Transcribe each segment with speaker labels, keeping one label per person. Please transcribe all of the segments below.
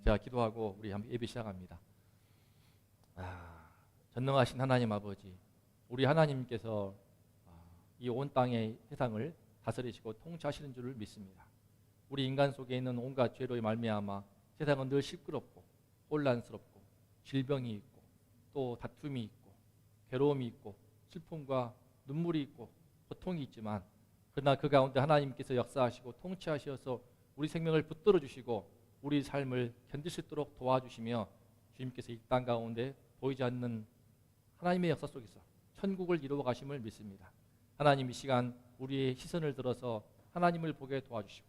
Speaker 1: 제가 기도하고 우리 한번 예배 시작합니다. 전능하신 하나님 아버지, 우리 하나님께서 이 온 땅의 세상을 다스리시고 통치하시는 줄을 믿습니다. 우리 인간 속에 있는 온갖 죄로의 말미암아 세상은 늘 시끄럽고 혼란스럽고 질병이 있고 또 다툼이 있고 괴로움이 있고 슬픔과 눈물이 있고 고통이 있지만, 그러나 그 가운데 하나님께서 역사하시고 통치하셔서 우리 생명을 붙들어 주시고 우리 삶을 견딜 수 있도록 도와주시며, 주님께서 이 땅 가운데 보이지 않는 하나님의 역사 속에서 천국을 이루어 가심을 믿습니다. 하나님, 이 시간 우리의 시선을 들어서 하나님을 보게 도와주시고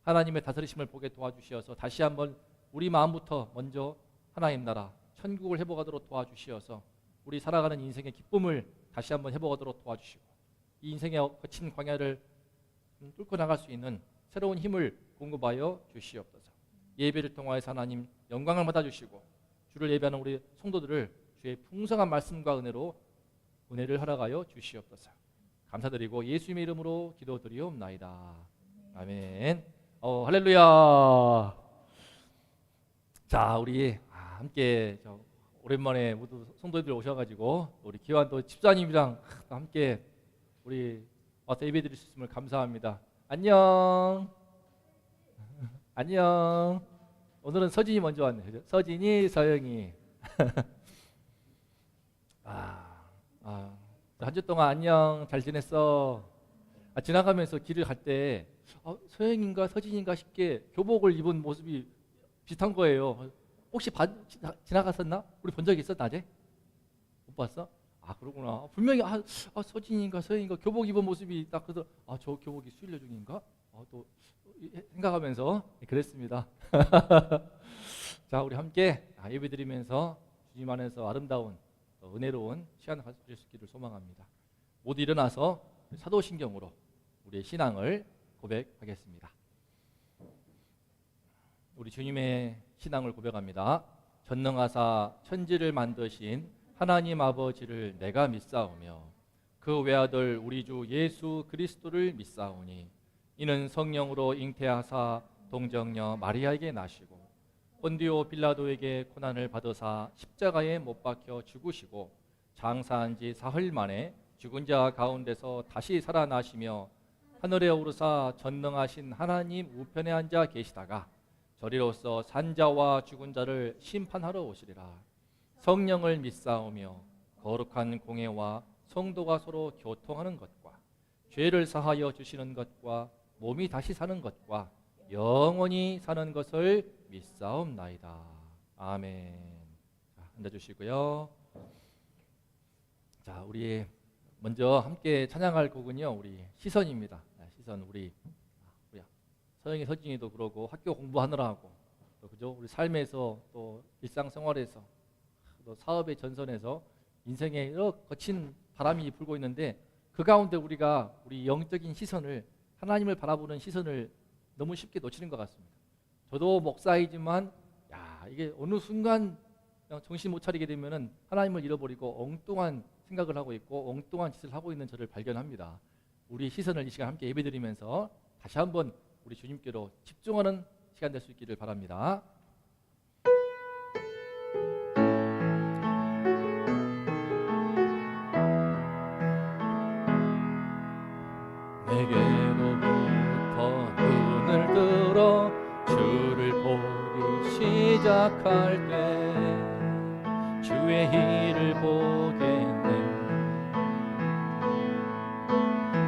Speaker 1: 하나님의 다스리심을 보게 도와주시어서 다시 한번 우리 마음부터 먼저 하나님 나라 천국을 회복하도록 도와주시어서 우리 살아가는 인생의 기쁨을 다시 한번 회복하도록 도와주시고 이 인생의 거친 광야를 뚫고 나갈 수 있는 새로운 힘을 공급하여 주시옵소서. 예배를 통하여서 하나님 영광을 받아주시고 주를 예배하는 우리 성도들을 주의 풍성한 말씀과 은혜를 허락하여 주시옵소서. 감사드리고 예수님의 이름으로 기도드리옵나이다. 아멘. 할렐루야. 자, 우리 함께 오랜만에 모두 성도들 오셔가지고 우리 기환도 집사님이랑 함께 우리 와서 예배드릴 수 있음을 감사합니다. 안녕. 안녕. 오늘은 서진이 먼저 왔네. 그죠? 서진이, 서영이. 한 주 동안 안녕, 잘 지냈어. 지나가면서 길을 갈 때 서영인가 서진인가 싶게 교복을 입은 모습이 비슷한 거예요. 혹시 지나갔었나? 우리 본 적 있어, 낮에? 못 봤어? 그러구나. 분명히 서진인가 서영인가 교복 입은 모습이 딱 그래서 저 교복이 수일려 중인가? 또 생각하면서 그랬습니다. 자, 우리 함께 예배드리면서 주님 안에서 아름다운 은혜로운 시간을 가질 수 있기를 소망합니다. 모두 일어나서 사도신경으로 우리의 신앙을 고백하겠습니다. 우리 주님의 신앙을 고백합니다. 전능하사 천지를 만드신 하나님 아버지를 내가 믿사오며 그 외아들 우리 주 예수 그리스도를 믿사오니 이는 성령으로 잉태하사 동정녀 마리아에게 나시고 본디오 빌라도에게 고난을 받으사 십자가에 못 박혀 죽으시고 장사한 지 사흘 만에 죽은 자 가운데서 다시 살아나시며 하늘에 오르사 전능하신 하나님 우편에 앉아 계시다가 저리로서 산자와 죽은 자를 심판하러 오시리라. 성령을 믿사오며 거룩한 공회와 성도가 서로 교통하는 것과 죄를 사하여 주시는 것과 몸이 다시 사는 것과 영원히 사는 것을 믿사옵나이다. 아멘. 앉아주시고요. 자, 우리 먼저 함께 찬양할 곡은요, 우리 시선입니다. 시선. 우리 서영이 서진이도 그러고 학교 공부하느라 하고 또 그죠? 우리 삶에서 또 일상생활에서 또 사업의 전선에서 인생에 여러 거친 바람이 불고 있는데 그 가운데 우리가 우리 영적인 시선을, 하나님을 바라보는 시선을 너무 쉽게 놓치는 것 같습니다. 저도 목사이지만 이게 어느 순간 그냥 정신 못 차리게 되면은 하나님을 잃어버리고 엉뚱한 생각을 하고 있고 엉뚱한 짓을 하고 있는 저를 발견합니다. 우리 시선을 이 시간 함께 예배드리면서 다시 한번 우리 주님께로 집중하는 시간 될 수 있기를 바랍니다. 내게로부터 눈을 들어 주를 보기 시작할 때 주의 일을 보겠네.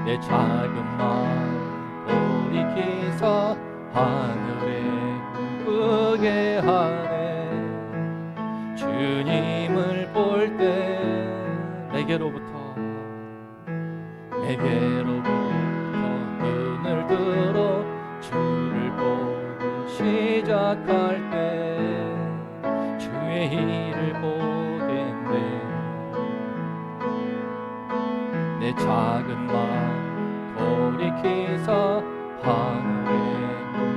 Speaker 1: 내 작은 마음 돌이키사 하늘에 크게 하네. 주님을 볼 때 내게로부터 눈을 들어 주를 보기 시작할 때 주의 일을 보겠네. 내 작은 마음 돌이키사 하늘에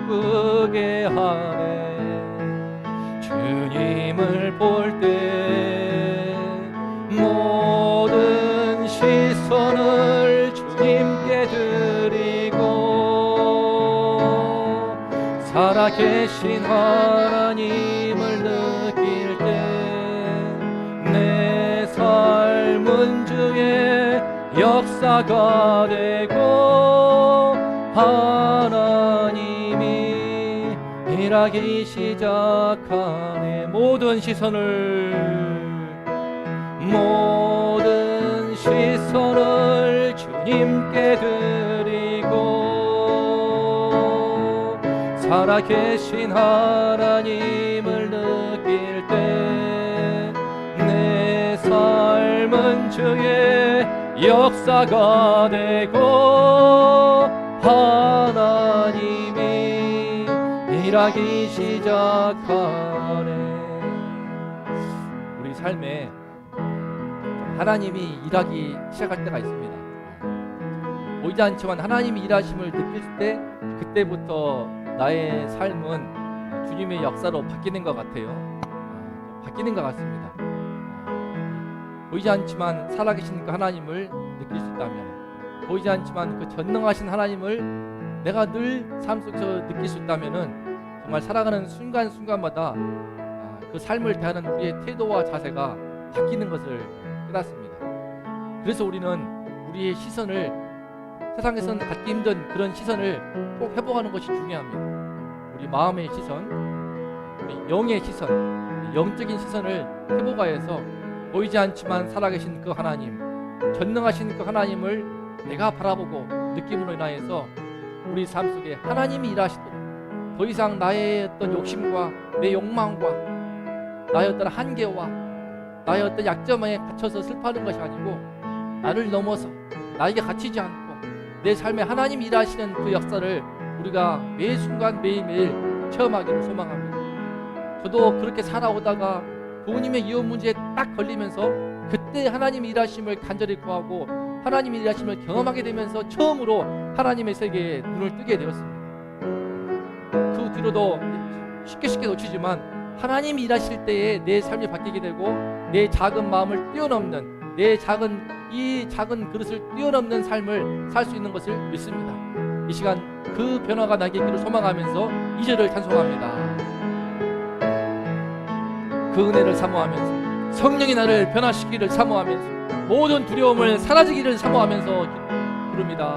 Speaker 1: 크게 하네. 주님을 볼 때 모든 시선을 주님께 드리고 살아 살아계신 하나님을 느낄 때 내 삶은 주의 역사가 되고 하나님이 일하기 시작하네. 모든 시선을 주님께 드리고 살아계신 하나님을 느낄 때 내 삶은 주의 역사가 되고 하나님이 일하기 시작하네. 우리 삶에 하나님이 일하기 시작할 때가 있습니다. 보이지 않지만 하나님이 일하심을 느낄 때 그때부터 나의 삶은 주님의 역사로 바뀌는 것 같아요. 바뀌는 것 같습니다. 보이지 않지만 살아계신 그 하나님을 느낄 수 있다면, 보이지 않지만 그 전능하신 하나님을 내가 늘 삶 속에서 느낄 수 있다면 정말 살아가는 순간순간마다 그 삶을 대하는 우리의 태도와 자세가 바뀌는 것을 깨닫습니다. 그래서 우리는 우리의 시선을, 세상에서는 갖기 힘든 그런 시선을 꼭 회복하는 것이 중요합니다. 우리 마음의 시선, 우리 영의 시선, 영적인 시선을 회복하여서 보이지 않지만 살아계신 그 하나님, 전능하신 그 하나님을 내가 바라보고 느낌으로 인하여서 우리 삶 속에 하나님이 일하시도록 더 이상 나의 어떤 욕심과 내 욕망과 나의 어떤 한계와 나의 어떤 약점에 갇혀서 슬퍼하는 것이 아니고 나를 넘어서 나에게 갇히지 않고 내 삶에 하나님 일하시는 그 역사를 우리가 매 순간 매일매일 체험하기를 소망합니다. 저도 그렇게 살아오다가 부모님의 이혼 문제에 딱 걸리면서 그때 하나님 일하심을 간절히 구하고 하나님 일하심을 경험하게 되면서 처음으로 하나님의 세계에 눈을 뜨게 되었습니다. 그 뒤로도 쉽게 놓치지만 하나님이 일하실 때에 내 삶이 바뀌게 되고 내 작은 마음을 뛰어넘는, 내 이 작은 그릇을 뛰어넘는 삶을 살 수 있는 것을 믿습니다. 이 시간 그 변화가 나게 있기를 소망하면서 2절을 찬송합니다. 그 은혜를 사모하면서, 성령이 나를 변화시키기를 사모하면서, 모든 두려움을 사라지기를 사모하면서 부릅니다.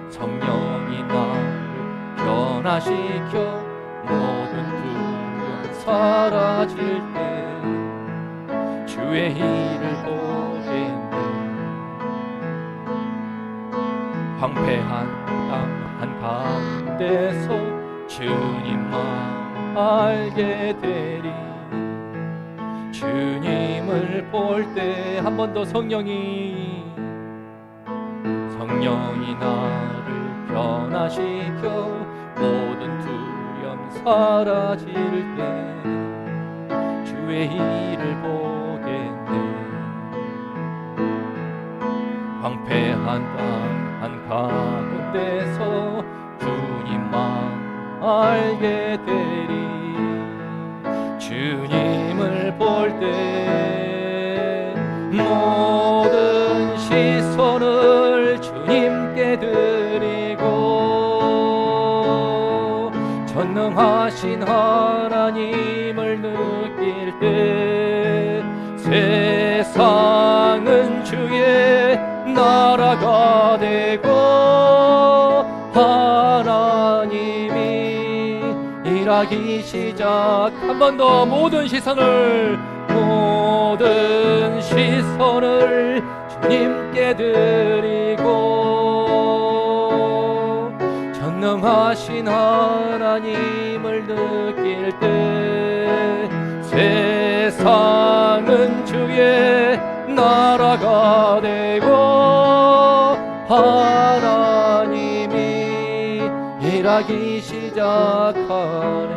Speaker 1: 성령이 나를 변화시켜 모든 두려움 사라질 때 주의 일을 보겠네. 황폐한 땅 한가운데서 주님만 알게 되리. 주님을 볼 때 한 번 더 성령이 나를 변화시켜 모든 두려움 사라질 때 주의 일을 보겠네. 황폐한 땅 한가운데서 주님만 알게 되리. 주님을 볼 때 모든 시선을 주님께 드리고 전능하신 하나님을 느낄 때 세상은 주의 나라가 되고 하나님이 일하기 시작. 한 번 더 모든 시선을 주님께 드리고 전능하신 하나님을 느낄 때 세상은 주의 나라가 되고 하나님이 일하기 시작하네.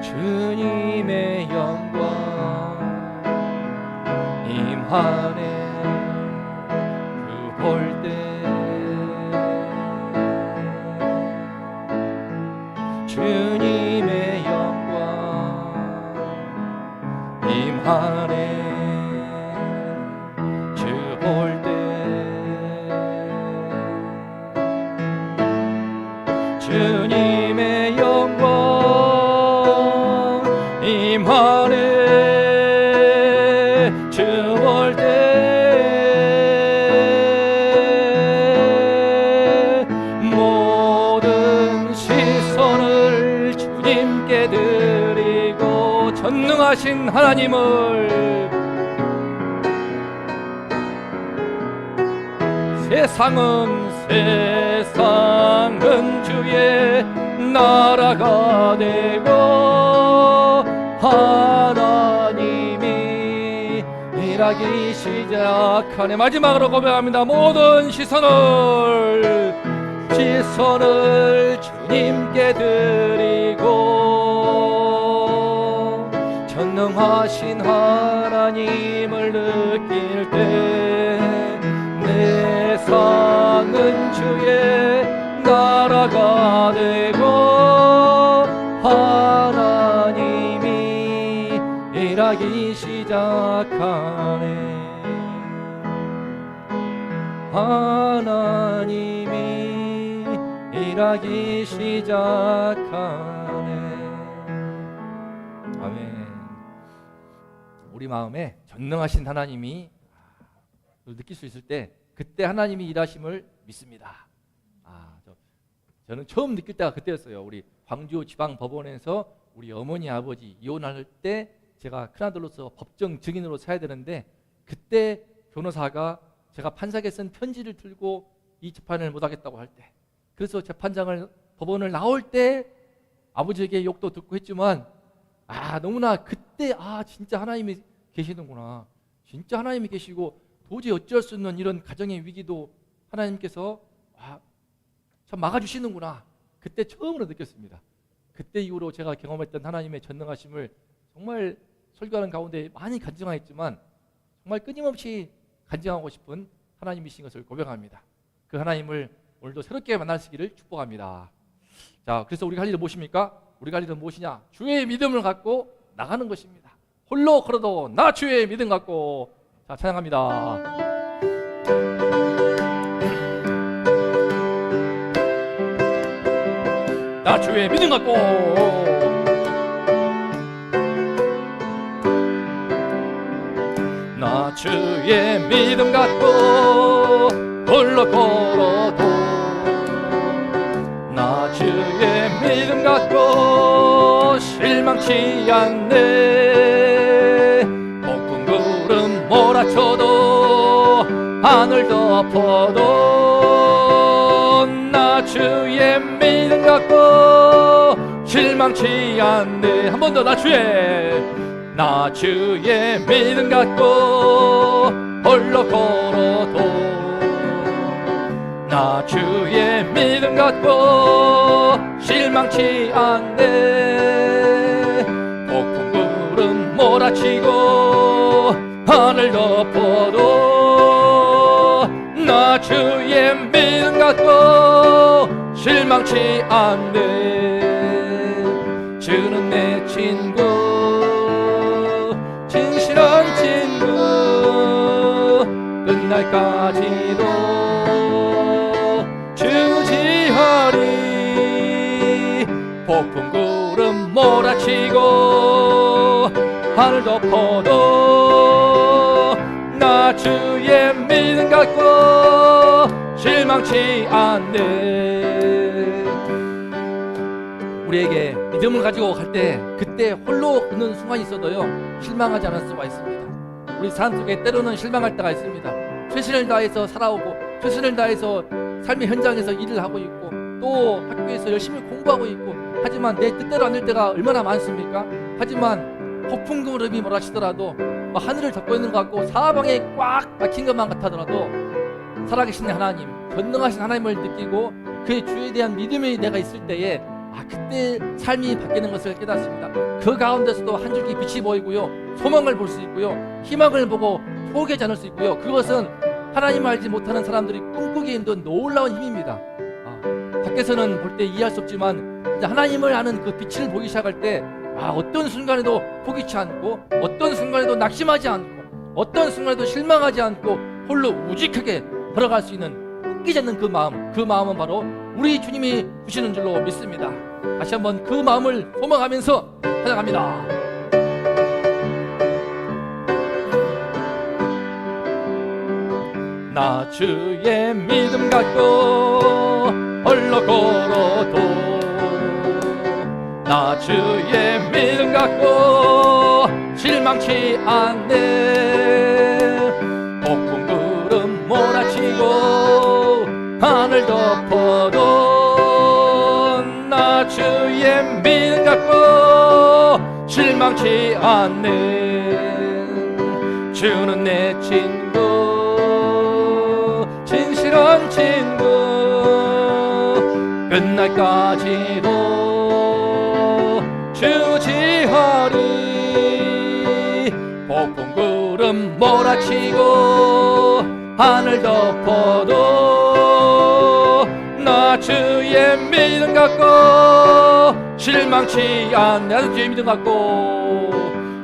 Speaker 1: 주님의 영광 임하네. 그 볼 때 주님의 영광 임하네. 주 볼 때 주님의 영광 임하네. 주 볼 때 모든 시선을 주님께 드리고 전능하신 하나님을 세상은 주의 나라가 되고 하나님이 일하기 시작하네. 마지막으로 고백합니다. 모든 시선을 주님께 드리고 전능하신 하나님을 느낄 때 세상은 주의 나라가 되고 하나님이 일하기 시작하네. 하나님이 일하기 시작하네. 아멘. 우리 마음에 전능하신 하나님이 느낄 수 있을 때 그때 하나님이 일하심을 믿습니다. 저는 처음 느낄 때가 그때였어요. 우리 광주 지방법원에서 우리 어머니 아버지 이혼할 때 제가 큰아들로서 법정 증인으로 서야 되는데 그때 변호사가 제가 판사에게 쓴 편지를 들고 이 재판을 못하겠다고 할 때, 그래서 재판장을 법원을 나올 때 아버지에게 욕도 듣고 했지만 너무나 그때 진짜 하나님이 계시는구나, 진짜 하나님이 계시고 도저히 어쩔 수 없는 이런 가정의 위기도 하나님께서 참 막아주시는구나, 그때 처음으로 느꼈습니다. 그때 이후로 제가 경험했던 하나님의 전능하심을 정말 설교하는 가운데 많이 간증하였지만 정말 끊임없이 간증하고 싶은 하나님이신 것을 고백합니다. 그 하나님을 오늘도 새롭게 만나시기를 축복합니다. 자, 그래서 우리가 할 일은 무엇입니까? 우리가 할 일은 무엇이냐? 주의 믿음을 갖고 나가는 것입니다. 홀로 걸어도 나 주의 믿음 갖고. 자, 찬양합니다. 나 주의 믿음 갖고. 나 주의 믿음 갖고 홀로 걸어도 나 주의 믿음 갖고 실망치 않네. 폭풍 구름 몰아쳐도 하늘 덮어도 나 주의 믿음 갖고 실망치 않네. 한 번 더. 나 주의 믿음 갖고 홀로 걸어도 나 주의 믿음 갖고 실망치 않네. 폭풍 구름 몰아치고 하늘 덮어도 나 주의 믿음 갖고 실망치 않네. 주는 내 친구, 진실한 친구, 끝날까지도 주지하리. 폭풍 구름 몰아치고 하늘 덮어도 나 주의 믿음 갖고 실망치 않네. 우리에게 믿음을 가지고 갈 때 그때 홀로 걷는 순간이 있어도요 실망하지 않을 수가 있습니다. 우리 삶 속에 때로는 실망할 때가 있습니다. 최선을 다해서 살아오고 최선을 다해서 삶의 현장에서 일을 하고 있고 또 학교에서 열심히 공부하고 있고 하지만 내 뜻대로 안 될 때가 얼마나 많습니까? 하지만 폭풍 구름이 몰아치더라도 하늘을 덮고 있는 것 같고 사방에 꽉 막힌 것만 같아더라도 살아계신 하나님, 전능하신 하나님을 느끼고 그의 주에 대한 믿음이 내가 있을 때에 그때 삶이 바뀌는 것을 깨닫습니다. 그 가운데서도 한 줄기 빛이 보이고요, 소망을 볼 수 있고요, 희망을 보고 포기하지 않을 수 있고요. 그것은 하나님을 알지 못하는 사람들이 꿈꾸기 힘든 놀라운 힘입니다. 밖에서는 볼 때 이해할 수 없지만 하나님을 아는 그 빛을 보기 시작할 때 어떤 순간에도 포기치 않고 어떤 순간에도 낙심하지 않고 어떤 순간에도 실망하지 않고 홀로 우직하게 걸어갈 수 있는 꺾이지 않는 그 마음은 바로 우리 주님이 주시는 줄로 믿습니다. 다시 한번 그 마음을 소망하면서 찬양합니다. 나 주의 믿음 갖고 홀로 걸어도 나 주의 믿음 갖고 실망치 않네. 폭풍 구름 몰아치고 하늘 덮어도 나 주의 믿음 갖고 실망치 않네. 주는 내 친구, 진실한 친구, 끝날까지도 주지하리. 폭풍 구름 몰아치고 하늘 덮어도 나 주의 믿음 갖고 실망치 않네. 나도 주의 믿음 갖고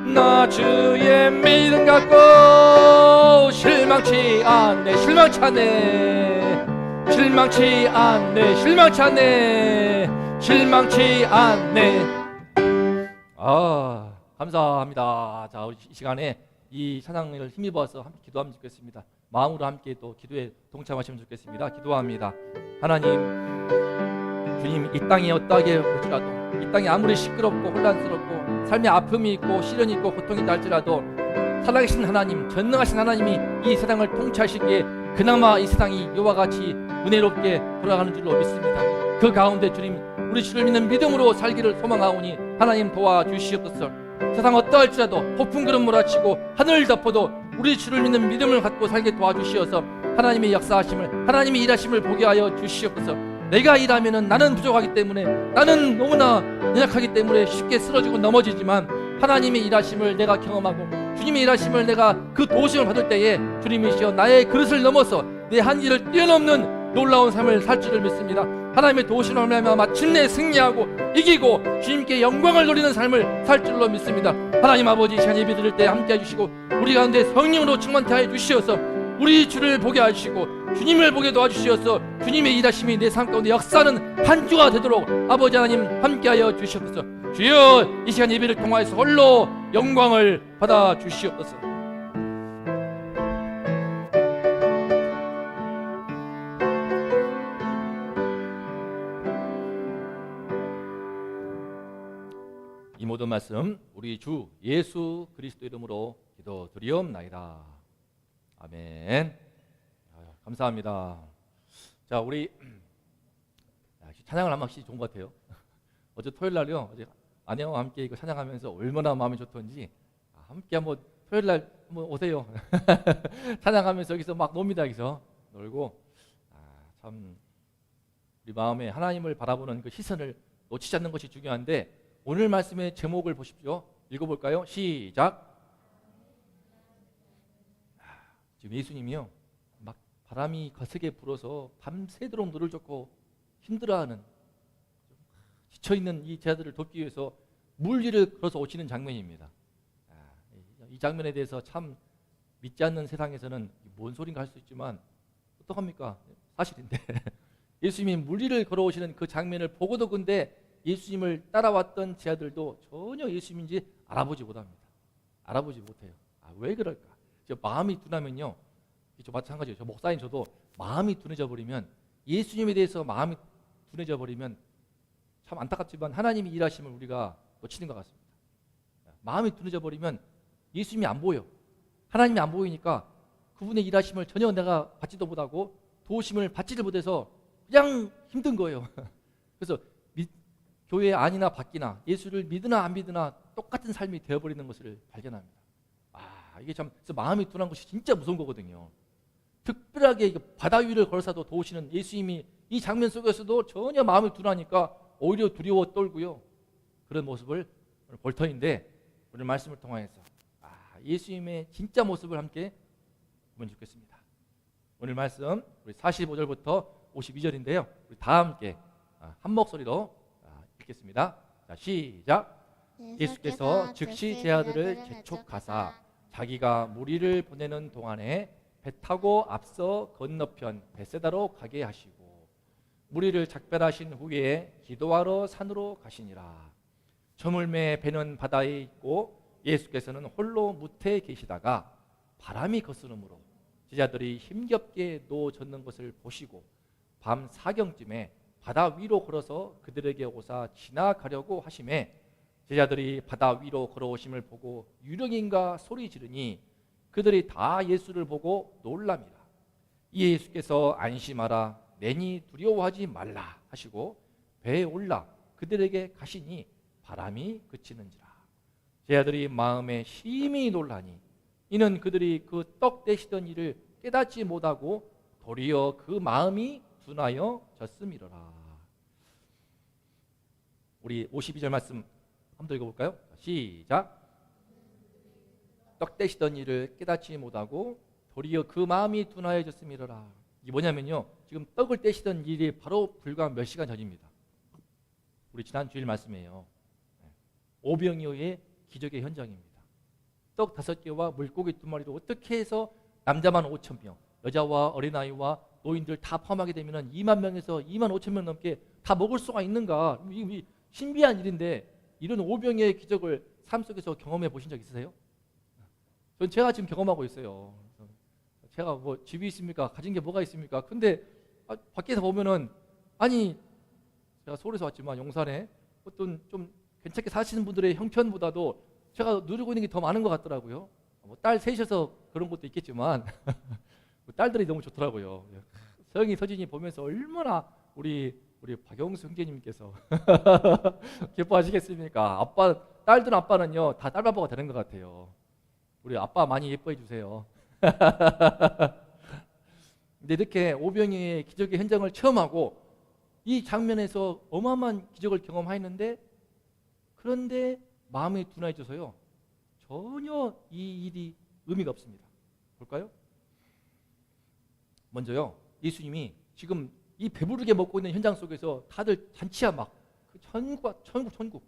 Speaker 1: 나 주의 믿음 갖고 실망치 않네. 실망치 않네. 실망치 않네. 실망치 않네. 실망치 않네. 감사합니다. 자, 우리 이 시간에 이 찬양을 힘입어서 함께 기도하면 좋겠습니다. 마음으로 함께 또 기도에 동참하시면 좋겠습니다. 기도합니다. 하나님, 주님, 이 땅이 어떠하게 볼지라도, 이 땅이 아무리 시끄럽고 혼란스럽고 삶의 아픔이 있고 시련이 있고 고통이 있다 할지라도 살아계신 하나님, 전능하신 하나님이 이 세상을 통치하시기에 그나마 이 세상이 이와 같이 은혜롭게 돌아가는 줄로 믿습니다. 그 가운데 주님, 우리 주를 믿는 믿음으로 살기를 소망하오니 하나님 도와주시옵소서. 세상 어떠할지라도 폭풍 구름 몰아치고 하늘을 덮어도 우리 주를 믿는 믿음을 갖고 살게 도와주시어서 하나님의 역사하심을, 하나님의 일하심을 보게 하여 주시옵소서. 내가 일하면은 나는 부족하기 때문에, 나는 너무나 연약하기 때문에 쉽게 쓰러지고 넘어지지만 하나님의 일하심을 내가 경험하고 주님의 일하심을 내가 그 도우심을 받을 때에 주님이시여 나의 그릇을 넘어서 내 한계를 뛰어넘는 놀라운 삶을 살 줄을 믿습니다. 하나님의 도우심을 말미암아 마침내 승리하고 이기고 주님께 영광을 돌리는 삶을 살 줄로 믿습니다. 하나님 아버지, 이 시간 예배 드릴 때 함께 해주시고 우리 가운데 성령으로 충만케 하여 주시어서 우리 주를 보게 하시고 주님을 보게 도와주시어서 주님의 일하심이 내 삶 가운데 역사하는 한 주가 되도록 아버지 하나님 함께하여 주시옵소서. 주여, 이 시간 예배를 통하여서 홀로 영광을 받아 주시옵소서. 이 모든 말씀 우리 주 예수 그리스도 이름으로 기도드리옵나이다. 아멘. 감사합니다. 자, 우리 찬양을 한 번씩 좋은 것 같아요. 어제 토요일 날요, 어제 아내와 함께 이거 찬양하면서 얼마나 마음이 좋던지 함께 한번 토요일 날 한번 오세요. 찬양하면서 여기서 막 놉니다. 여기서 놀고 참 우리 마음에 하나님을 바라보는 그 시선을 놓치지 않는 것이 중요한데 오늘 말씀의 제목을 보십시오. 읽어볼까요? 시작. 지금 예수님이요, 막 바람이 거세게 불어서 밤새도록 노를 젓고 힘들어하는, 지쳐있는 이 제자들을 돕기 위해서 물 위를 걸어서 오시는 장면입니다. 이 장면에 대해서 참 믿지 않는 세상에서는 뭔 소린가 할 수 있지만 어떡합니까? 사실인데 예수님이 물 위를 걸어오시는 그 장면을 보고도 근데 예수님을 따라왔던 제자들도 전혀 예수님인지 알아보지 못합니다. 알아보지 못해요. 왜 그럴까? 저 마음이 둔하면요, 저 마찬가지예요. 저 목사인 저도 마음이 둔해져 버리면, 예수님에 대해서 마음이 둔해져 버리면 참 안타깝지만 하나님이 일하심을 우리가 놓치는 것 같습니다. 마음이 둔해져 버리면 예수님이 안 보여. 하나님이 안 보이니까 그분의 일하심을 전혀 내가 받지도 못하고 도우심을 받지를 못해서 그냥 힘든 거예요. 그래서 교회 안이나 밖이나 예수를 믿으나 안 믿으나 똑같은 삶이 되어버리는 것을 발견합니다. 이게 참 마음이 둔한 것이 진짜 무서운 거거든요. 특별하게 바다 위를 걸어서도 도우시는 예수님이 이 장면 속에서도 전혀 마음이 둔하니까 오히려 두려워 떨고요. 그런 모습을 볼 터인데 오늘 말씀을 통해서 예수님의 진짜 모습을 함께 보면 좋겠습니다. 오늘 말씀 우리 45절부터 52절인데요. 우리 다 함께 한 목소리로 읽겠습니다. 자, 시작. 예수께서 즉시 제 아들을 재촉하사 자기가 무리를 보내는 동안에 배 타고 앞서 건너편 벳세다로 가게 하시고 무리를 작별하신 후에 기도하러 산으로 가시니라. 저물매 배는 바다에 있고 예수께서는 홀로 무태에 계시다가 바람이 거스름으로 제자들이 힘겹게 놓아졌는 것을 보시고 밤 사경쯤에 바다 위로 걸어서 그들에게 오사 지나가려고 하심에 제자들이 바다 위로 걸어오심을 보고 유령인가 소리 지르니 그들이 다 예수를 보고 놀랍니다. 이에 예수께서 안심하라 내니 두려워하지 말라 하시고 배에 올라 그들에게 가시니 바람이 그치는지라. 제자들이 마음에 심히 놀라니 이는 그들이 그 떡 떼시던 일을 깨닫지 못하고 도리어 그 마음이 둔하여 졌음이로라. 우리 52절 말씀 한번 더 읽어볼까요? 시작. 떡 떼시던 일을 깨닫지 못하고 도리어 그 마음이 둔하여졌음이로라. 이게 뭐냐면요, 지금 떡을 떼시던 일이 바로 불과 몇 시간 전입니다. 우리 지난 주일 말씀이에요. 오병이어의 기적의 현장입니다. 떡 5개와 물고기 2마리로 어떻게 해서 남자만 5,000명, 여자와 어린아이와 노인들 다 포함하게 되면 2만 명에서 2만 5천 명 넘게 다 먹을 수가 있는가? 이 신비한 일인데 이런 오병이어의 기적을 삶 속에서 경험해 보신 적 있으세요? 전 제가 지금 경험하고 있어요. 제가 뭐 집이 있습니까? 가진 게 뭐가 있습니까? 근데 밖에서 보면은 아니 제가 서울에서 왔지만 용산에 어떤 좀 괜찮게 사시는 분들의 형편보다도 제가 누리고 있는 게 더 많은 것 같더라고요. 뭐 딸 셋이서 그런 것도 있겠지만 딸들이 너무 좋더라고요. 서영이 서진이 보면서 얼마나 우리 박영수 형제님께서 기뻐하시겠습니까? 아빠 딸들 아빠는요 다 딸바보가 되는 것 같아요. 우리 아빠 많이 예뻐해 주세요. 근데 이렇게 오병이의 기적의 현장을 체험하고 이 장면에서 어마어마한 기적을 경험하였는데 그런데 마음이 둔해져서요 전혀 이 일이 의미가 없습니다. 볼까요? 먼저요, 예수님이 지금 이 배부르게 먹고 있는 현장 속에서 다들 잔치야 막 천국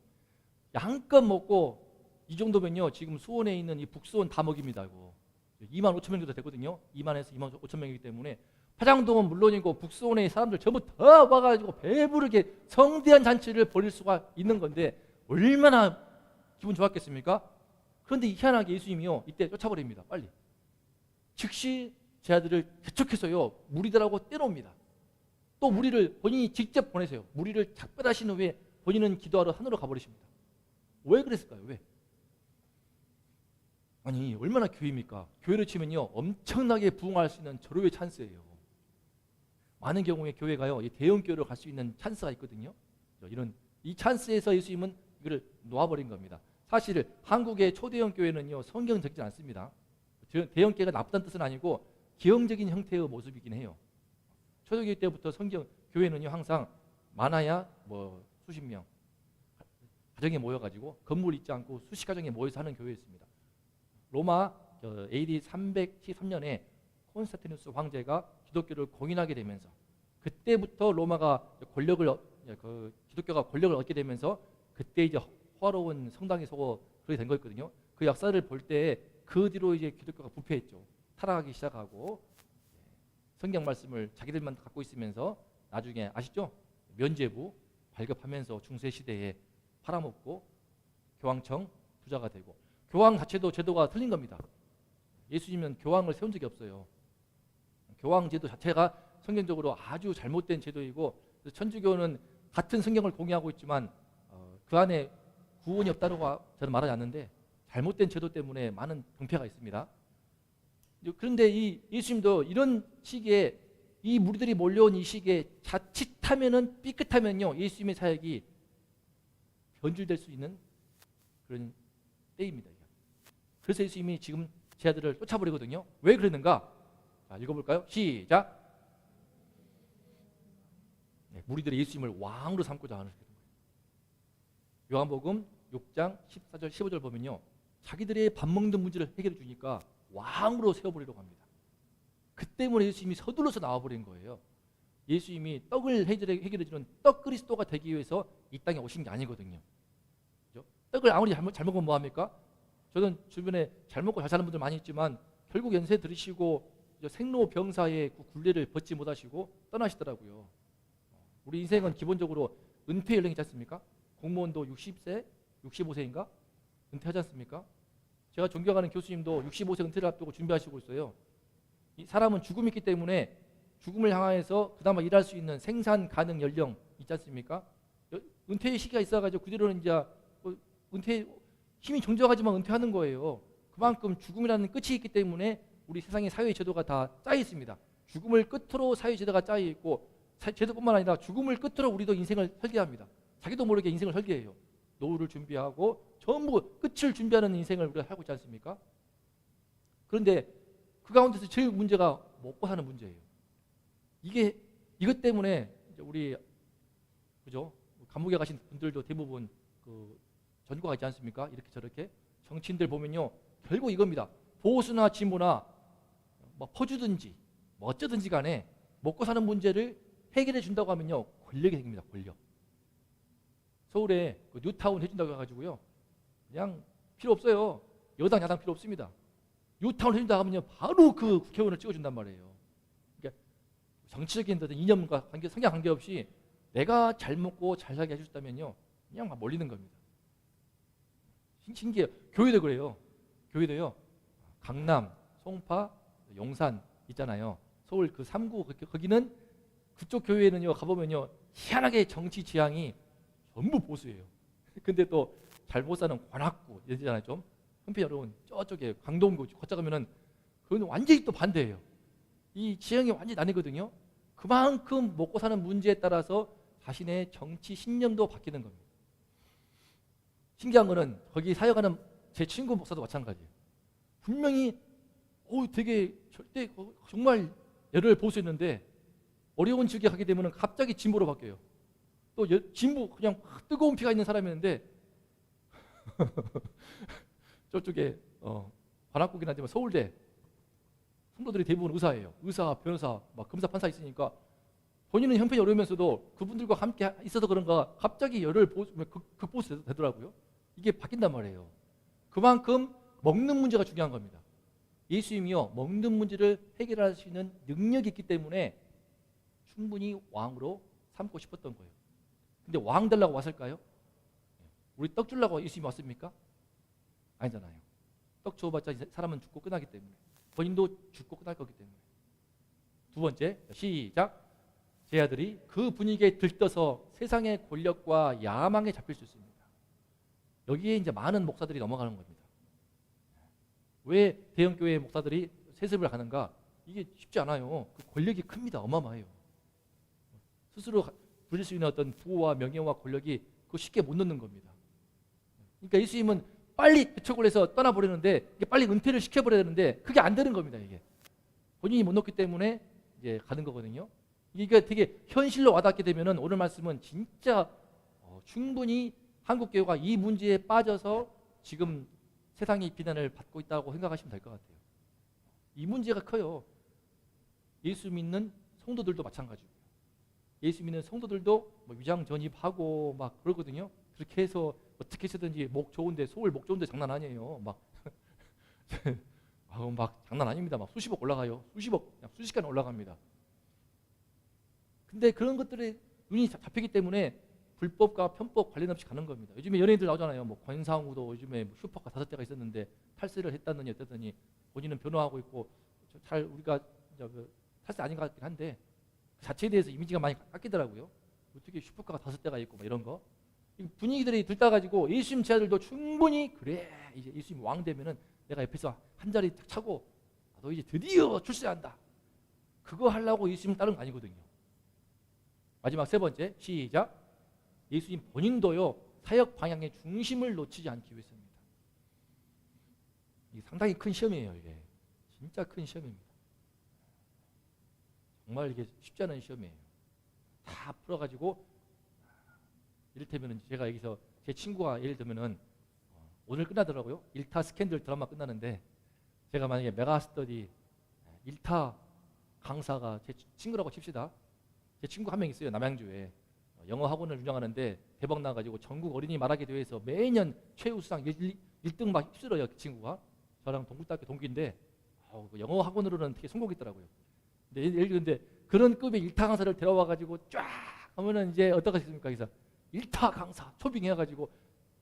Speaker 1: 양껏 먹고 이 정도면요 지금 수원에 있는 이 북수원 다 먹입니다. 이거 2만 5천 명 정도 되거든요. 2만에서 2만 5천 명이기 때문에 화장동은 물론이고 북수원에 사람들 전부 다 와가지고 배부르게 성대한 잔치를 벌일 수가 있는 건데 얼마나 기분 좋았겠습니까? 그런데 희한하게 예수님이요 이때 쫓아버립니다. 빨리 즉시 제 아들을 개척해서요 무리들하고 떼놓습니다. 또 무리를 본인이 직접 보내세요. 무리를 작별하신 후에 본인은 기도하러 하늘로 가버리십니다. 왜 그랬을까요? 왜? 아니 얼마나 교회입니까? 교회를 치면요 엄청나게 부흥할 수 있는 절호의 찬스예요. 많은 경우에 교회가요 대형 교회로 갈 수 있는 찬스가 있거든요. 이런 이 찬스에서 예수님은 이걸 놓아버린 겁니다. 사실 한국의 초대형 교회는요 성경적이지 않습니다. 대형 교회가 나쁘다는 뜻은 아니고 기형적인 형태의 모습이긴 해요. 초대교회 때부터 성경 교회는요 항상 많아야 뭐 수십 명 가정에 모여가지고 건물 있지 않고 수십 가정에 모여서 하는 교회였습니다. 로마 AD 313년에 콘스탄티누스 황제가 기독교를 공인하게 되면서 그때부터 로마가 기독교가 권력을 얻게 되면서 그때 이제 화로운 성당이 서고 그렇게 된 거였거든요. 그 역사를 볼 때 그 뒤로 이제 기독교가 부패했죠. 타락하기 시작하고 성경 말씀을 자기들만 갖고 있으면서 나중에 아시죠? 면죄부 발급하면서 중세 시대에 팔아먹고 교황청 부자가 되고 교황 자체도 제도가 틀린 겁니다. 예수님은 교황을 세운 적이 없어요. 교황 제도 자체가 성경적으로 아주 잘못된 제도이고 천주교는 같은 성경을 공유하고 있지만 그 안에 구원이 없다고 저는 말하지 않는데 잘못된 제도 때문에 많은 병폐가 있습니다. 그런데 이 예수님도 이런 시기에 이 무리들이 몰려온 이 시기에 자칫하면은 삐끗하면요 예수님의 사역이 변질될 수 있는 그런 때입니다. 그래서 예수님이 지금 제 아들을 쫓아버리거든요. 왜 그랬는가? 자, 읽어볼까요? 시작. 무리들이 예수님을 왕으로 삼고자 하는 거예요. 요한복음 6장 14절 15절 보면요 자기들의 밥 먹는 문제를 해결해 주니까 왕으로 세워버리려고 합니다. 그 때문에 예수님이 서둘러서 나와버린 거예요. 예수님이 떡을 해결해 주는 떡 그리스도가 되기 위해서 이 땅에 오신 게 아니거든요. 그렇죠? 떡을 아무리 잘 먹으면 뭐합니까? 저는 주변에 잘 먹고 잘 사는 분들 많이 있지만 결국 연세 들으시고 생로병사의 그 굴레를 벗지 못하시고 떠나시더라고요. 우리 인생은 기본적으로 은퇴 연령이지 않습니까? 공무원도 60세, 65세인가? 은퇴하지 않습니까? 제가 존경하는 교수님도 65세 은퇴를 앞두고 준비하시고 있어요. 이 사람은 죽음이 있기 때문에 죽음을 향해서 그나마 일할 수 있는 생산 가능 연령 있지 않습니까? 은퇴의 시기가 있어가지고 그대로는 이제 은퇴 힘이 정저하지만 은퇴하는 거예요. 그만큼 죽음이라는 끝이 있기 때문에 우리 세상의 사회 제도가 다 짜여 있습니다. 죽음을 끝으로 사회 제도가 짜여 있고 제도뿐만 아니라 죽음을 끝으로 우리도 인생을 설계합니다. 자기도 모르게 인생을 설계해요. 노후를 준비하고 전부 끝을 준비하는 인생을 우리가 살고 있지 않습니까? 그런데 그 가운데서 제일 문제가 먹고 사는 문제예요. 이것 때문에 우리 그죠? 감옥에 가신 분들도 대부분 그 전과가 있지 않습니까? 이렇게 저렇게 정치인들 보면요, 결국 이겁니다. 보수나 진보나 뭐 퍼주든지 뭐 어쩌든지 간에 먹고 사는 문제를 해결해 준다고 하면요, 권력이 생깁니다. 권력. 서울에 그 뉴타운 해준다고 해가지고요, 그냥 필요 없어요. 여당 야당 필요 없습니다. 뉴타운 해준다고 하면요, 바로 그 국회의원을 찍어준단 말이에요. 그러니까 정치적인 어떤 이념과 성향 관계없이 내가 잘 먹고 잘 살게 해줬다면요, 그냥 막 몰리는 겁니다. 신기해요. 교회도 그래요. 교회도요, 강남, 송파, 용산 있잖아요. 서울 그 3구 거기는 그쪽 교회는요, 가보면요, 희한하게 정치 지향이 전부 보수예요. 근데 또 잘 못 사는 관악구 이러잖아요. 좀 형편 어려운 저쪽에 강동구 거쳐 가면은 그건 완전히 또 반대예요. 이 지형이 완전히 나뉘거든요. 그만큼 먹고 사는 문제에 따라서 자신의 정치 신념도 바뀌는 겁니다. 신기한 거는 거기 사역하는 제 친구 목사도 마찬가지예요. 분명히 되게 절대 정말 열을 보수했는데 어려운 지역에 가게 되면 갑자기 진보로 바뀌어요. 또 진보 그냥 뜨거운 피가 있는 사람이었는데 저쪽에 관악국이나 서울대 성도들이 대부분 의사예요. 의사, 변호사, 막 검사, 판사 있으니까 본인은 형편이 어려우면서도 그분들과 함께 있어서 그런가 갑자기 열을 극보수 되더라고요. 이게 바뀐단 말이에요. 그만큼 먹는 문제가 중요한 겁니다. 예수님이요, 먹는 문제를 해결할 수 있는 능력이 있기 때문에 충분히 왕으로 삼고 싶었던 거예요. 근데 왕 되려고 왔을까요? 우리 떡 주려고 예수님이 왔습니까? 아니잖아요. 떡 줘봤자 사람은 죽고 끝나기 때문에, 본인도 죽고 끝날 거기 때문에. 두 번째, 시작. 제 아들이 그 분위기에 들떠서 세상의 권력과 야망에 잡힐 수 있습니다. 여기에 이제 많은 목사들이 넘어가는 겁니다. 왜 대형교회 목사들이 세습을 하는가? 이게 쉽지 않아요. 그 권력이 큽니다. 어마어마해요. 스스로 누릴 수 있는 어떤 부와 명예와 권력이 그거 쉽게 못 넣는 겁니다. 그러니까 예수님은 빨리 개척을 해서 떠나버리는데, 이게 빨리 은퇴를 시켜버려야 되는데 그게 안 되는 겁니다. 이게 본인이 못 넣기 때문에 이제 가는 거거든요. 이게 되게 현실로 와닿게 되면은 오늘 말씀은 진짜 충분히 한국교회가 이 문제에 빠져서 지금 세상의 비난을 받고 있다고 생각하시면 될 것 같아요. 이 문제가 커요. 예수 믿는 성도들도 마찬가지고요. 예수 믿는 성도들도 뭐 위장 전입하고 막 그러거든요. 그렇게 해서 어떻게 해서든지 서울 목 좋은데 장난 아니에요. 막 장난 아닙니다. 막 수십억 올라가요. 수십억, 그냥 수십간 올라갑니다. 근데 그런 것들에 눈이 잡히기 때문에 불법과 편법 관련 없이 가는 겁니다. 요즘에 연예인들 나오잖아요. 뭐 권상우도 요즘에 슈퍼카 5대가 있었는데 탈세를 했다느니 어쨌더니 본인은 변호하고 있고, 잘 우리가 탈세 아닌 것 같긴 한데 그 자체에 대해서 이미지가 많이 깎이더라고요. 어떻게 슈퍼카가 5대가 있고 뭐 이런 거. 분위기들이 들떠가지고 예수님 제 아들도 충분히 그래, 이제 예수님 왕 되면은 내가 옆에서 한 자리 탁 차고 너 이제 드디어 출세한다. 그거 하려고 예수님 따른 거 아니거든요. 마지막 세 번째, 시작. 예수님 본인도요, 사역 방향의 중심을 놓치지 않기 위해서입니다. 이게 상당히 큰 시험이에요. 이게 진짜 큰 시험입니다. 정말 이게 쉽지 않은 시험이에요. 다 풀어가지고, 이를테면 제가 여기서 제 친구가 예를 들면은 오늘 끝나더라고요. 1타 스캔들 드라마 끝나는데, 제가 만약에 메가스터디 1타 강사가 제 친구라고 칩시다. 제 친구 한 명 있어요. 남양주에 영어 학원을 운영하는데 대박 나가지고 전국 어린이 말하기 대회에서 매년 최우수상 1등 막 휩쓸어요. 그 친구가 저랑 동국대학교 동기인데 영어 학원으로는 되게 성공했더라고요. 근데 예를 들는데 그런 급의 1타 강사를 데려와가지고 쫙 하면은 이제 어떻게 하겠습니까? 그래서 일타 강사 초빙해가지고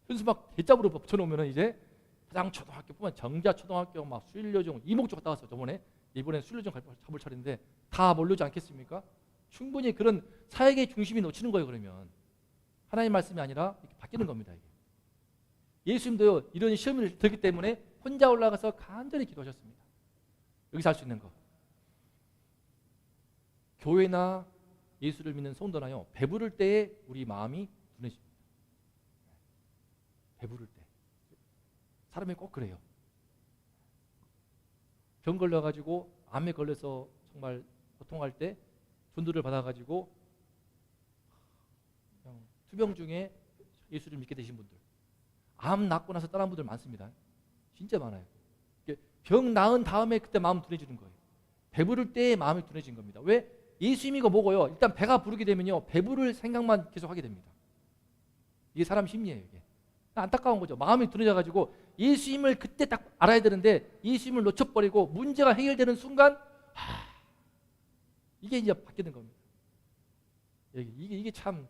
Speaker 1: 현수 막 대잡으로 붙여놓으면은 이제 가장 초등학교뿐만 정자 초등학교 막 수일여중 이목조 갔다 왔어. 저번에 이번엔 수일여중 잡을 차례인데 다 모르지 않겠습니까? 충분히 그런 사역의 중심이 놓치는 거예요. 그러면 하나님 말씀이 아니라 이렇게 바뀌는 겁니다. 이게. 예수님도요 이런 시험을 들기 때문에 혼자 올라가서 간절히 기도하셨습니다. 여기서 할 수 있는 거. 교회나 예수를 믿는 성도나요 배부를 때에 우리 마음이 둔해집니다. 배부를 때 사람이 꼭 그래요. 병 걸려가지고 암에 걸려서 정말 고통할 때 전도를 받아가지고 그냥 투병 중에 예수를 믿게 되신 분들, 암 낫고 나서 떠난 분들 많습니다. 진짜 많아요. 병 나은 다음에 그때 마음 둔해지는 거예요. 배부를 때에 마음이 둔해진 겁니다. 왜? 예수님이고 뭐고요. 일단 배가 부르게 되면요 배부를 생각만 계속 하게 됩니다. 이게 사람 심리예요. 이게 안타까운 거죠. 마음이 둔해져가지고 예수님을 그때 딱 알아야 되는데 예수님을 놓쳐버리고 문제가 해결되는 순간 이게 이제 바뀌는 겁니다. 이게 참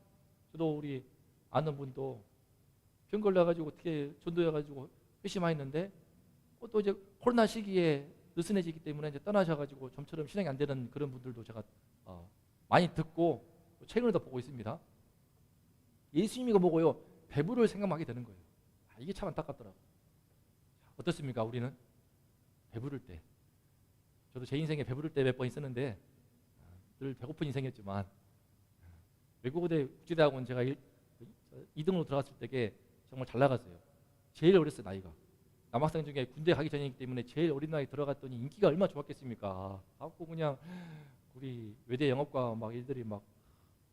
Speaker 1: 저도 우리 아는 분도 병 걸려가지고 어떻게 전도해가지고 회심하였는데 또 이제 코로나 시기에 느슨해지기 때문에 이제 떠나셔가지고 좀처럼 신앙이 안 되는 그런 분들도 제가 많이 듣고 최근에도 보고 있습니다. 예수님이가 뭐고요? 배부를 생각하게 되는 거예요. 이게 참 안타깝더라고요. 어떻습니까? 우리는 배부를 때, 저도 제 인생에 배부를 때 몇 번 있었는데 늘 배고픈 인생이었지만 외국어대 국제대학원 제가 2등으로 들어갔을 때게 정말 잘 나갔어요. 제일 어렸어요. 나이가. 남학생 중에 군대 가기 전이기 때문에 제일 어린 나이 들어갔더니 인기가 얼마나 좋았겠습니까? 하고 그냥 우리 외대 영업과 막 애들이 막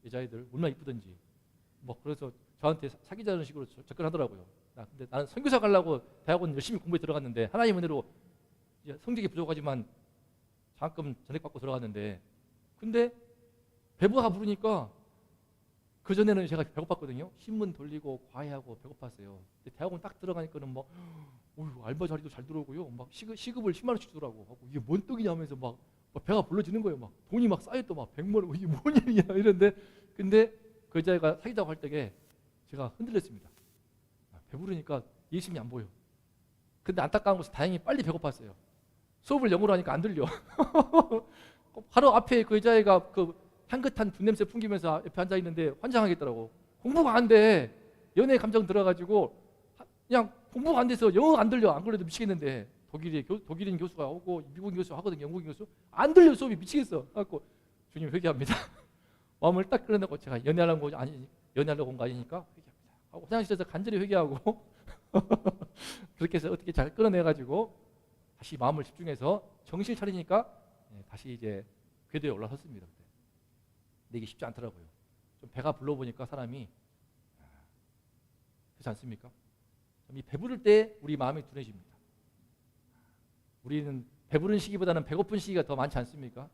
Speaker 1: 여자애들 얼마나 이쁘던지 뭐 그래서 저한테 사귀자는 식으로 접근하더라고요. 근데 나는 선교사 가려고 대학원 열심히 공부에 들어갔는데 하나님 은혜로 성적이 부족하지만 장학금 전액받고 들어갔는데 근데 배부가 부르니까 그전에는 제가 배고팠거든요. 신문 돌리고 과외하고 배고팠어요. 근데 대학원 딱 들어가니까는 막 알바 자리도 잘 들어오고요. 막 시급을 10만 원씩 주더라고. 이게 뭔 떡이냐 하면서 막 배가 불러지는 거예요. 막 돈이 막 쌓였다 막 100만 원 이게 뭔 일이냐 이런데 근데 그 여자가 사귀자고 할 때에 제가 흔들렸습니다. 배부르니까 예심이 안 보여. 근데 안타까운 것은 다행히 빨리 배고팠어요. 수업을 영어로 하니까 안 들려. 바로 앞에 그 여자애가 그 향긋한 분냄새 풍기면서 옆에 앉아 있는데 환장하겠더라고. 공부가 안 돼. 연애 감정 들어가지고 그냥 공부가 안 돼서 영어가 안 들려. 안 그래도 미치겠는데 독일인 교수가 오고 미국인 교수 하거든요. 영국인 교수 안 들려 수업이 미치겠어. 그래갖고 주님 회개합니다. 마음을 딱 끌어내고 제가 연애하려고 온 거 아니니까 회개합니다. 하고 화장실에서 간절히 회개하고 그렇게 해서 어떻게 잘 끌어내가지고 다시 마음을 집중해서 정신 차리니까 다시 이제 궤도에 올라섰습니다. 근데 이게 쉽지 않더라고요. 좀 배가 불러보니까 사람이 그렇지 않습니까? 이 배부를 때 우리 마음이 둔해집니다. 우리는 배부른 시기보다는 배고픈 시기가 더 많지 않습니까?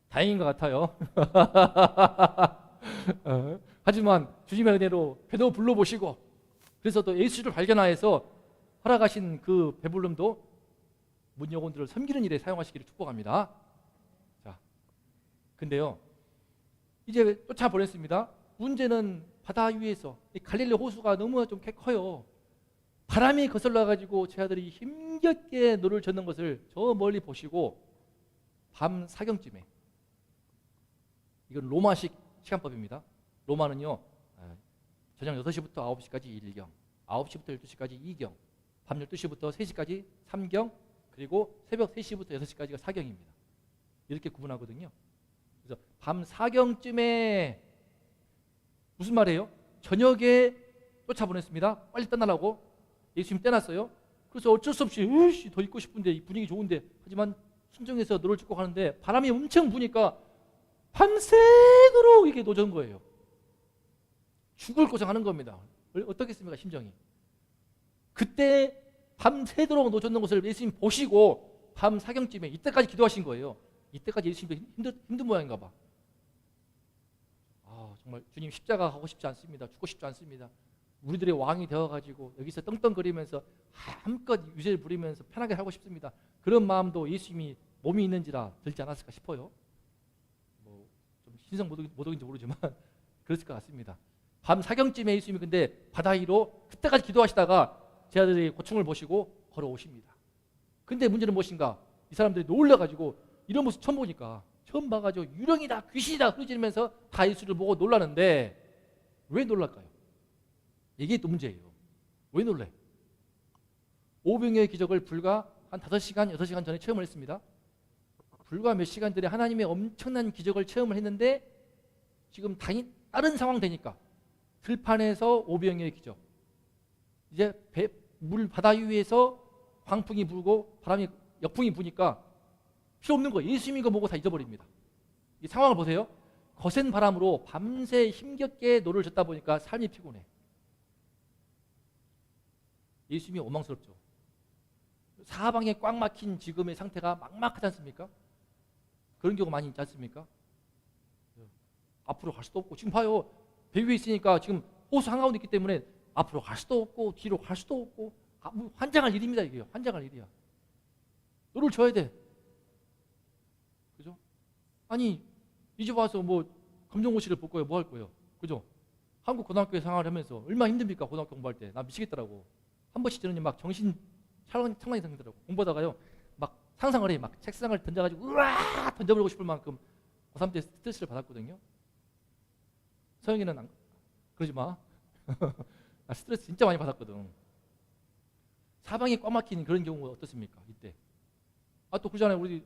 Speaker 1: 다행인 것 같아요. 하지만 주님의 은혜로 배도 불러보시고 그래서 또 예수를 발견하여서 허락하신 그 배불름도 문영혼들을 섬기는 일에 사용하시기를 축복합니다. 자, 근데요 이제 쫓아보냈습니다. 문제는 바다 위에서 이 갈릴리 호수가 너무 좀 커요. 바람이 거슬러 가지고 제 아들이 힘겹게 노를 젓는 것을 저 멀리 보시고 밤 사경쯤에 이건 로마식 시간법입니다. 로마는요 저녁 6시부터 9시까지 1경 9시부터 12시까지 2경 밤 12시부터 3시까지 3경 그리고 새벽 3시부터 6시까지가 4경입니다. 이렇게 구분하거든요. 그래서 밤 4경쯤에 무슨 말이에요? 저녁에 쫓아보냈습니다. 빨리 떠나라고 예수님 떼놨어요. 그래서 어쩔 수 없이 더 있고 싶은데 분위기 좋은데 하지만 순종해서 노를 젓고 가는데 바람이 엄청 부니까 밤새도록 이게 노전 거예요. 죽을 고생하는 겁니다. 어떻겠습니까 심정이? 그때 밤새도록 노젓는 것을 예수님 보시고 밤 4경쯤에 이때까지 기도하신 거예요. 이때까지 예수님도 힘든 모양인가 봐. 정말 주님 십자가 하고 싶지 않습니다. 죽고 싶지 않습니다. 우리들의 왕이 되어가지고 여기서 떵떵거리면서 마음껏 유죄를 부리면서 편하게 살고 싶습니다. 그런 마음도 예수님이 몸이 있는지라 들지 않았을까 싶어요. 좀 신성 모독인지 모르지만 그랬을 것 같습니다. 밤 사경쯤에 예수님이 근데 바다 위로 그때까지 기도하시다가 제 아들이 고충을 보시고 걸어오십니다. 근데 문제는 무엇인가? 이 사람들이 놀라가지고 이런 모습 처음 보니까 처음 봐가지고 유령이다 귀신이다 흐르지면서 다 예수를 보고 놀라는데 왜 놀랄까요? 이게 또 문제예요. 왜 놀래? 오병이어의 기적을 불과 한 5시간, 6시간 전에 체험을 했습니다. 불과 몇 시간 전에 하나님의 엄청난 기적을 체험을 했는데 지금 다른 상황 되니까 들판에서 오병이어의 기적, 이제 물 바다 위에서 광풍이 불고 바람이 역풍이 부니까 필요 없는 거예요. 예수님이 거 보고 다 잊어버립니다. 이 상황을 보세요. 거센 바람으로 밤새 힘겹게 노를 젓다 보니까 삶이 피곤해. 예수님이 원망스럽죠. 사방에 꽉 막힌 지금의 상태가 막막하지 않습니까? 그런 경우 많이 있지 않습니까? 앞으로 갈 수도 없고 지금 봐요. 배 위에 있으니까 지금 호수 한가운데 있기 때문에 앞으로 갈 수도 없고 뒤로 갈 수도 없고 환장할 일입니다. 이게요. 환장할 일이야. 노를 져야 돼. 그죠? 아니 이제 와서 뭐 검정고시를 볼 거예요. 뭐 할 거예요? 그죠? 한국 고등학교에 생활을 하면서 얼마나 힘듭니까? 고등학교 공부할 때. 나 미치겠더라고. 한 번씩 저는 막 정신 상당히 상더라고. 공부하다가요. 막 상상을 해. 막 책상을 던져가지고 으아 던져버리고 싶을 만큼 고3 때 스트레스를 받았거든요. 서영이는 그러지 마. 나 스트레스 진짜 많이 받았거든. 사방이 꽉 막힌 그런 경우가 어떻습니까? 이때. 아 또 그러잖아요. 우리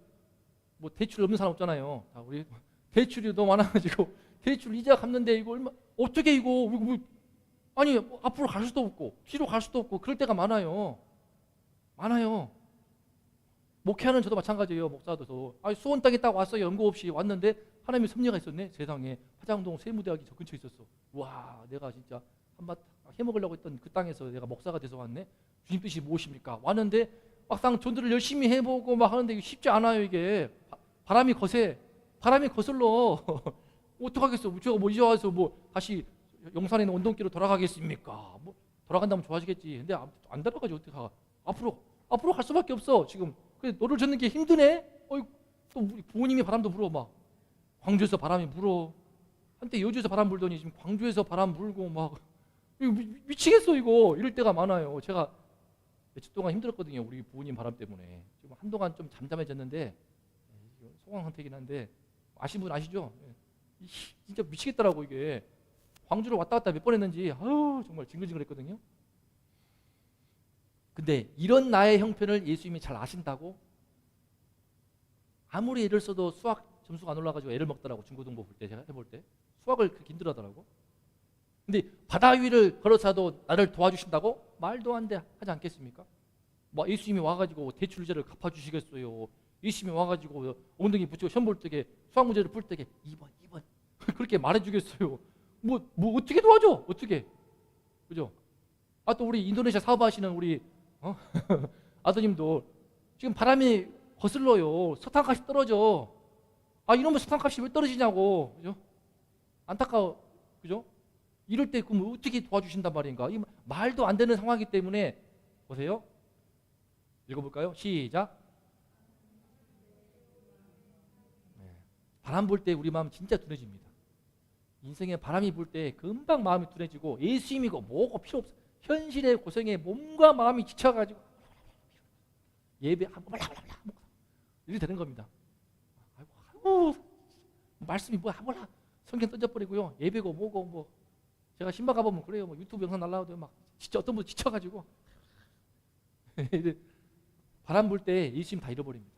Speaker 1: 뭐 대출 없는 사람 없잖아요. 다 우리 대출이 너무 많아가지고 대출 이자 갚는데 이거 얼마 어떻게 이거 아니 뭐 앞으로 갈 수도 없고 뒤로 갈 수도 없고 그럴 때가 많아요. 많아요. 목회하는 저도 마찬가지예요. 목사도 아니 수원 땅에 딱 왔어요. 연고 없이 왔는데 하나님의 섭리가 있었네. 세상에 화장동 세무대학이 저 근처에 있었어. 와 내가 진짜 한번 해먹으려고 했던 그 땅에서 내가 목사가 돼서 왔네. 주님 뜻이 무엇입니까? 왔는데 막상 전도를 열심히 해보고 막 하는데 이게 쉽지 않아요. 이게 바람이 거슬러. 어떡하겠어? 제가 뭐 이제 와서 뭐 다시 용산에 있는 온동길로 돌아가겠습니까? 뭐 돌아간다면 좋아지겠지. 근데 안 돌아가지 어떻게 가? 앞으로 갈 수밖에 없어. 지금 그래 노를 젓는 게 힘드네. 또 우리 부모님이 바람도 불어 막 광주에서 바람이 불어. 한때 여주에서 바람 불더니 지금 광주에서 바람 불고 막 이거 미치겠어 이거. 이럴 때가 많아요. 제가 며칠 동안 힘들었거든요. 우리 부모님 바람 때문에. 지금 한동안 좀 잠잠해졌는데 소강 상태긴 한데 아시는 분 아시죠? 진짜 미치겠더라고 이게. 광주로 왔다 갔다 몇 번 했는지 정말 징글징글했거든요. 근데 이런 나의 형편을 예수님이 잘 아신다고 아무리 애를 써도 수학 점수가 안 올라가지고 애를 먹더라고. 중고등부 볼 때 제가 해볼 때 수학을 그렇게 힘들어하더라고. 근데 바다 위를 걸어서도 나를 도와주신다고? 말도 안 돼 하지 않겠습니까? 뭐 예수님이 와가지고 대출 이자를 갚아주시겠어요. 예수님이 와가지고 엉덩이 붙이고 시험 볼 때게 수학 문제를 풀 때게 2번 그렇게 말해주겠어요. 뭐 어떻게 도와줘? 어떻게? 그죠? 아 또 우리 인도네시아 사업하시는 우리 아드님도 지금 바람이 거슬러요. 석탄값이 떨어져. 아 이러면 석탄값이 왜 떨어지냐고. 그죠? 안타까워. 그죠? 이럴 때 그럼 어떻게 도와주신단 말인가? 이 말도 안 되는 상황이기 때문에 보세요. 읽어볼까요? 시작. 바람 불 때 우리 마음 진짜 둔해집니다. 인생에 바람이 불 때 금방 마음이 둔해지고 예수님이고 뭐고 필요 없어. 현실의 고생에 몸과 마음이 지쳐가지고 예배 이렇게 되는 겁니다. 아이고 말씀이 뭐야 몰라. 성경 던져버리고요. 예배고 뭐고 뭐 제가 신방 가보면 그래요. 뭐 유튜브 영상 날라오도 막 진짜 어떤 분 지쳐가지고 바람 불 때 예수님 다 잃어버립니다.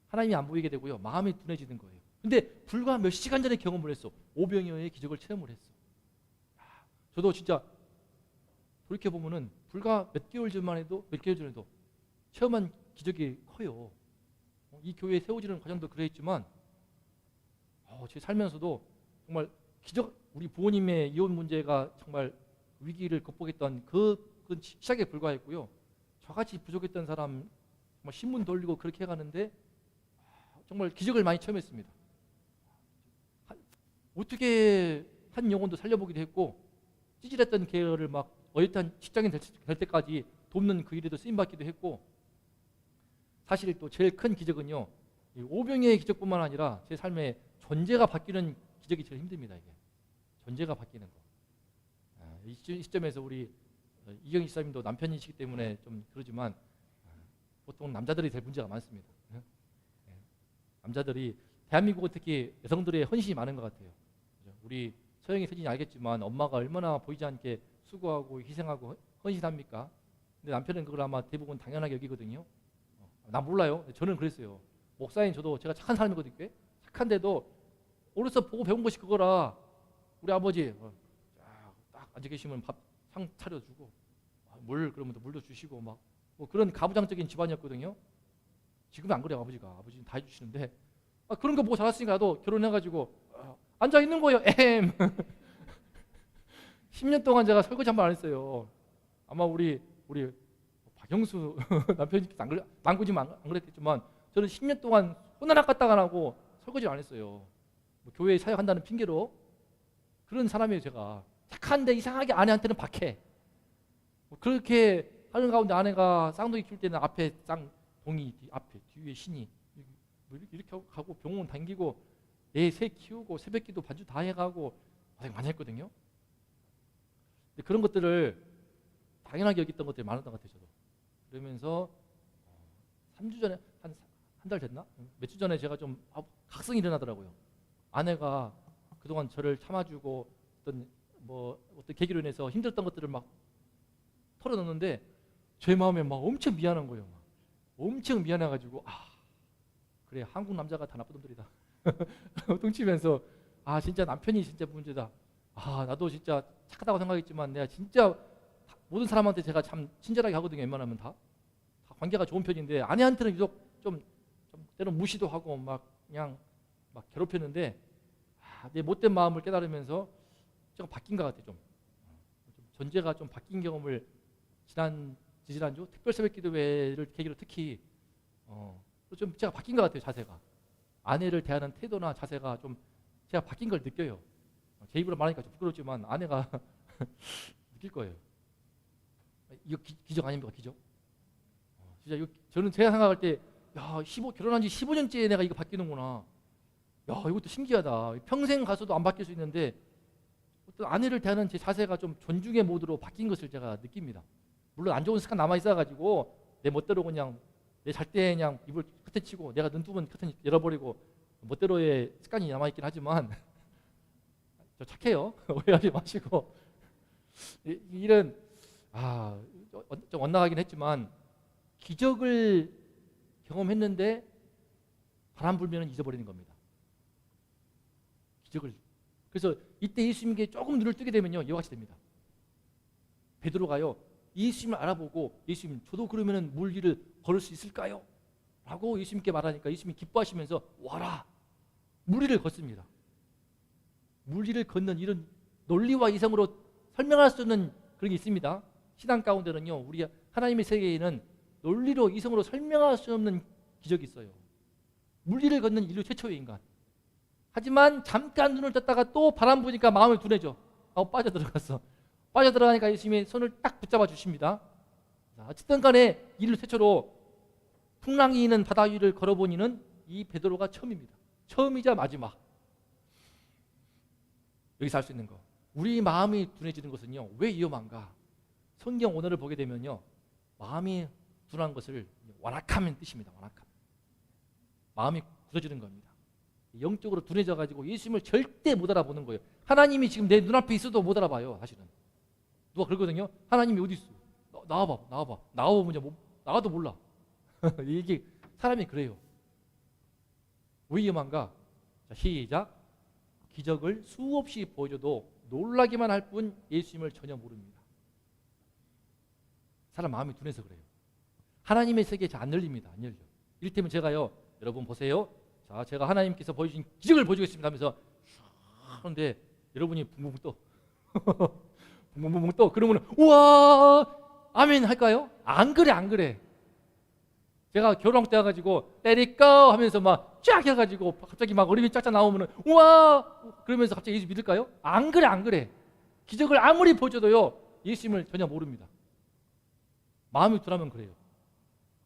Speaker 1: 하나님이 안 보이게 되고요. 마음이 둔해지는 거예요. 근데 불과 몇 시간 전에 경험을 했어. 오병이어의 기적을 체험을 했어. 저도 진짜 돌이켜보면은 불과 몇 개월 전에도 체험한 기적이 커요. 이 교회 세워지는 과정도 그랬지만 제 살면서도 정말 기적, 우리 부모님의 이혼 문제가 정말 위기를 극복했던 그 시작에 불과했고요. 저같이 부족했던 사람 정말 신문 돌리고 그렇게 해가는데 정말 기적을 많이 체험했습니다. 어떻게 한 영혼도 살려보기도 했고 찌질했던 계열을 막 어엿한 직장인 될 때까지 돕는 그 일에도 쓰임받기도 했고 사실 또 제일 큰 기적은요. 오병이어의 기적뿐만 아니라 제 삶에 존재가 바뀌는 기적이 제일 힘듭니다. 이게 존재가 바뀌는 거. 이 시점에서 우리 이경희 집사님도 남편이시기 때문에 좀 그러지만 보통 남자들이 될 문제가 많습니다. 남자들이 대한민국은 특히 여성들의 헌신이 많은 것 같아요. 우리 서영이 세진이 알겠지만 엄마가 얼마나 보이지 않게 수고하고 희생하고 헌신합니까? 근데 남편은 그걸 아마 대부분 당연하게 여기거든요. 나 몰라요. 저는 그랬어요. 목사인 저도 제가 착한 사람이거든요. 착한데도 어려서 보고 배운 것이 그거라. 우리 아버지 딱 앉아 계시면 밥 상 차려주고 물 그러면 물도 주시고 막 뭐 그런 가부장적인 집안이었거든요. 지금은 안 그래요. 아버지는 다 해주시는데 그런 거 보고 자랐으니까 나도 결혼해가지고 앉아 있는 거예요. 10년 동안 제가 설거지 한 번 안 했어요. 아마 우리 박영수 남편이 남구지만 안 그랬겠지만 저는 10년 동안 손 하나 까딱 안 하고 설거지를 안 했어요. 뭐 교회에 사역한다는 핑계로 그런 사람이에요. 제가 착한데 이상하게 아내한테는 박해. 뭐 그렇게 하는 가운데 아내가 쌍둥이 키울 때는 앞에 쌍둥이 앞에 뒤에 신이 이렇게 가고 병원 다니고 애 새 키우고 새벽기도 반주 다 해가고 고생 많이 했거든요. 근데 그런 것들을 당연하게 여겼던 것들이 많았던 것 같아요. 저도. 그러면서 3주 전에 한 달 됐나? 몇 주 전에 제가 좀 각성이 일어나더라고요. 아내가 그동안 저를 참아주고 어떤 계기로 인해서 힘들었던 것들을 막 털어놓는데 제 마음에 막 엄청 미안한 거예요. 막. 엄청 미안해가지고 그래 한국 남자가 다 나쁜 놈들이다. 뚱치면서 진짜 남편이 진짜 문제다. 나도 진짜 착하다고 생각했지만 내가 진짜 모든 사람한테 제가 참 친절하게 하거든요. 웬만하면 다 관계가 좋은 편인데 아내한테는 유독 좀 때론 무시도 하고 막 그냥 막 괴롭혔는데 내 못된 마음을 깨달으면서 제가 바뀐 것 같아요. 좀 존재가 좀 바뀐 경험을 지지난주 특별 새벽 기도회를 계기로 특히 좀 제가 바뀐 것 같아요. 자세가 아내를 대하는 태도나 자세가 좀 제가 바뀐 걸 느껴요. 제 입으로 말하니까 좀 부끄럽지만 아내가 느낄 거예요. 이거 기적 아닙니까? 기적. 진짜 이거 저는 제가 생각할 때 결혼한 지 15년째 내가 이거 바뀌는구나. 이것도 신기하다. 평생 가서도 안 바뀔 수 있는데 어떤 아내를 대하는 제 자세가 좀 존중의 모드로 바뀐 것을 제가 느낍니다. 물론 안 좋은 습관 남아 있어가지고 내 멋대로 그냥 내 잘 때 그냥 입을 커튼 치고 내가 눈 뜨면 커튼 열어버리고 멋대로의 습관이 남아 있긴 하지만 저 착해요. 오해하지 마시고 일은 좀 엇나가긴 했지만 기적을 경험했는데 바람 불면 잊어버리는 겁니다. 기적을. 그래서 이때 예수님께 조금 눈을 뜨게 되면요 이와 같이 됩니다. 베드로가요 예수님을 알아보고 예수님 저도 그러면 물 위를 걸을 수 있을까요? 라고 예수님께 말하니까 예수님이 기뻐하시면서 와라 물 위를 걷습니다. 물 위를 걷는 이런 논리와 이성으로 설명할 수 없는 그런 게 있습니다. 신앙 가운데는요 우리 하나님의 세계에는 논리로 이성으로 설명할 수 없는 기적이 있어요. 물 위를 걷는 인류 최초의 인간. 하지만 잠깐 눈을 떴다가 또 바람 부니까 마음을 둔해져. 빠져들어갔어. 빠져들어가니까 예수님이 손을 딱 붙잡아 주십니다. 어쨌든 간에 인류 최초로 풍랑이 있는 바다 위를 걸어본 이는 이 베드로가 처음입니다. 처음이자 마지막. 여기서 할 수 있는 거. 우리 마음이 둔해지는 것은요 왜 위험한가? 성경 오늘을 보게 되면요 마음이 둔한 것을 완악함의 뜻입니다. 완악함. 마음이 굳어지는 겁니다. 영적으로 둔해져 가지고 예수님을 절대 못 알아보는 거예요. 하나님이 지금 내 눈앞에 있어도 못 알아봐요. 사실은 누가 그러거든요. 하나님이 어디 있어? 나와봐. 나와보면 나와도 몰라. 이게 사람이 그래요. 왜 위험한가? 자, 시작. 기적을 수없이 보여줘도 놀라기만 할 뿐 예수님을 전혀 모릅니다. 사람 마음이 둔해서 그래요. 하나님의 세계에 잘 안 열립니다. 안 열려. 이를테면 제가요 여러분 보세요. 자, 제가 하나님께서 보여주신 기적을 보여주겠습니다 하면서 하는데 여러분이 붕붕붕 떠. 붕붕붕 떠. 그러면 우와 아멘 할까요? 안 그래. 제가 결혼 때 와가지고 Let it go 하면서 막 쫙 해가지고 갑자기 막 얼음이 쫙쫙 나오면 우와 그러면서 갑자기 예수 믿을까요? 안 그래. 기적을 아무리 보여줘도요 예수님을 전혀 모릅니다. 마음이 둔하면 그래요.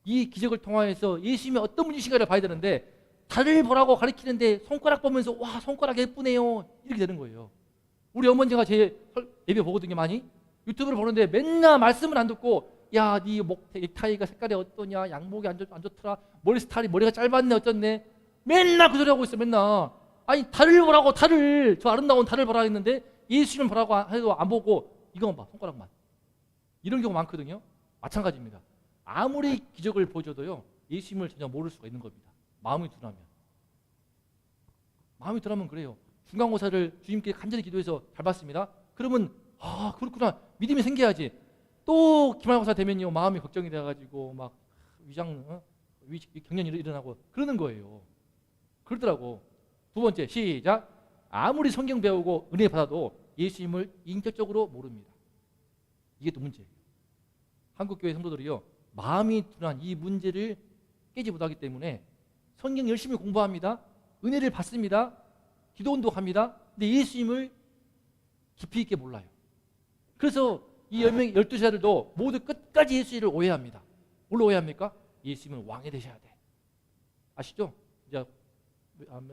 Speaker 1: 이 기적을 통하여서 예수님이 어떤 분이신가를 봐야 되는데 달을 보라고 가리키는데 손가락 보면서 와 손가락 예쁘네요 이렇게 되는 거예요. 우리 어머니가 제 예배 보거든요, 많이. 유튜브를 보는데 맨날 말씀을 안 듣고, 야, 네 목 넥타이가 색깔이 어떠냐, 양목이 안 좋더라, 머리 스타일이 머리가 짧았네, 어쩌네. 맨날 그 소리 하고 있어, 맨날. 아니, 달을 보라고, 달을. 저 아름다운 달을 보라 했는데 예수님 보라고 해도 안 보고 이것만 봐, 손가락만. 이런 경우 많거든요. 마찬가지입니다. 아무리 기적을 보여줘도요, 예수님을 전혀 모를 수가 있는 겁니다. 마음이 둔하면. 마음이 둔하면 그래요. 중간고사를 주님께 간절히 기도해서 잘 봤습니다. 그러면 아, 그렇구나, 믿음이 생겨야지. 또 기말고사 되면요, 마음이 걱정이 돼가지고 막 경련이 일어나고 그러는 거예요. 그러더라고. 두 번째, 시작. 아무리 성경 배우고 은혜 받아도 예수님을 인격적으로 모릅니다. 이게 또 문제예요. 한국교회 성도들이요, 마음이 둔한 이 문제를 깨지 못하기 때문에 성경 열심히 공부합니다. 은혜를 받습니다. 기도 운동합니다. 근데 예수님을 깊이 있게 몰라요. 그래서 이 12제자들도 모두 끝까지 예수님을 오해합니다. 뭘로 오해합니까? 예수님은 왕이 되셔야 돼. 아시죠? 이제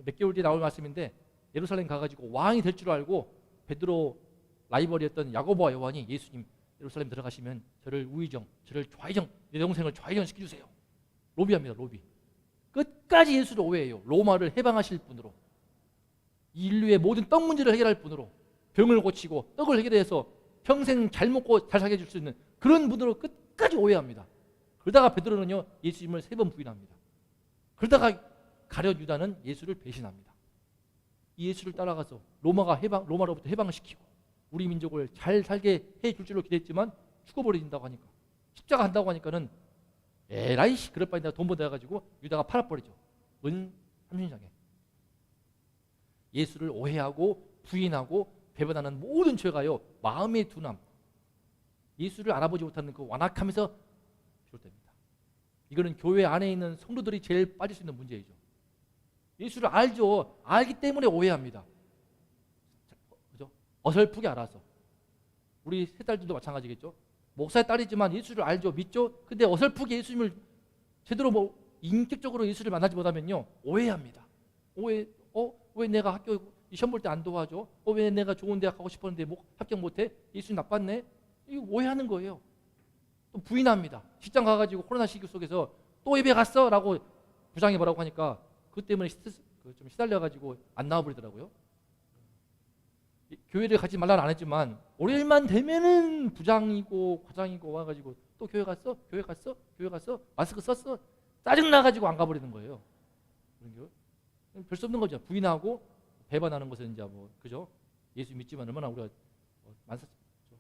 Speaker 1: 몇 개월 뒤에 나올 말씀인데, 예루살렘 가가지고 왕이 될 줄 알고 베드로 라이벌이었던 야고보와 요한이 예수님 예루살렘 들어가시면 저를 우의정, 저를 좌의정, 내 동생을 좌의정 시켜주세요. 로비합니다. 로비. 끝까지 예수를 오해해요. 로마를 해방하실 분으로, 인류의 모든 떡 문제를 해결할 분으로, 병을 고치고 떡을 해결해서 평생 잘 먹고 잘 살게 해줄 수 있는 그런 분으로 끝까지 오해합니다. 그러다가 베드로는요, 예수님을 3번 부인합니다. 그러다가 가룟 유다는 예수를 배신합니다. 이 예수를 따라가서 로마로부터 해방을 시키고 우리 민족을 잘 살게 해줄 줄로 기대했지만 죽어버린다고 하니까, 십자가 한다고 하니까는 에라이씨, 그럴 바에 내가 돈 벌어가지고 유다가 팔아버리죠. 삼신장에. 예수를 오해하고 부인하고 배반하는 모든 죄가요, 마음의 둔함, 예수를 알아보지 못하는 그 완악함에서 비롯됩니다. 이거는 교회 안에 있는 성도들이 제일 빠질 수 있는 문제이죠. 예수를 알죠. 알기 때문에 오해합니다. 그죠? 어설프게 알아서. 우리 세 딸들도 마찬가지겠죠. 목사의 딸이지만 예수를 알죠, 믿죠. 근데 어설프게 예수님을 제대로 인격적으로 예수를 만나지 못하면요, 오해합니다. 왜 내가 학교 시험 볼 때 안 도와줘? 왜 내가 좋은 대학 가고 싶었는데 합격 못해? 예수님 나빴네? 이거 오해하는 거예요. 또 부인합니다. 직장 가가지고 코로나 시기 속에서 또 예배 갔어? 라고 부장이 뭐라고 하니까 그것 때문에 좀 시달려가지고 안 나와버리더라고요. 교회를 가지 말라는 안 했지만 월요일만 되면은 부장이고 과장이고 와가지고 또 교회 갔어? 교회 갔어? 교회 갔어? 마스크 썼어? 짜증나가지고 안 가버리는 거예요. 별 수 없는 거죠. 부인하고 배반하는 것은 이제 그죠? 예수 믿지만 얼마나 우리가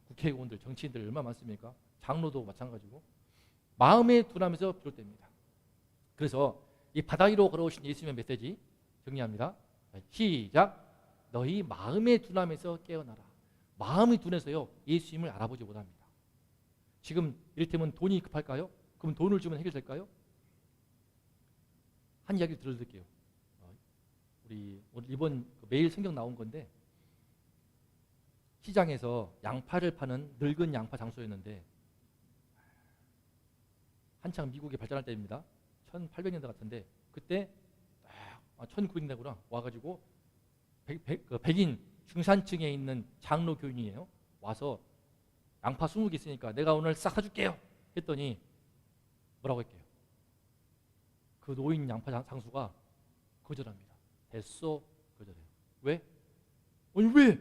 Speaker 1: 국회의원들, 정치인들 얼마나 많습니까? 장로도 마찬가지고. 마음의 둔함에서 비롯됩니다. 그래서 이 바다 위로 걸어오신 예수님의 메시지 정리합니다. 시작. 너희 마음의 둔함에서 깨어나라. 마음이 둔해서요, 예수님을 알아보지 못합니다. 지금 이를테면 돈이 급할까요? 그럼 돈을 주면 해결될까요? 한 이야기 들려드릴게요. 우리 오늘 이번 매일 성경 나온 건데, 시장에서 양파를 파는 늙은 양파 장소였는데, 한창 미국이 발전할 때입니다. 1800년대 같은데, 그때 1900년대구나 와가지고 백인 중산층에 있는 장로 교인이에요. 와서 양파 20개 있으니까 내가 오늘 싹 사줄게요 했더니 뭐라고 할게요? 그 노인 양파 장수가 거절합니다. 됐어, 거절해요. 왜? 아니 왜?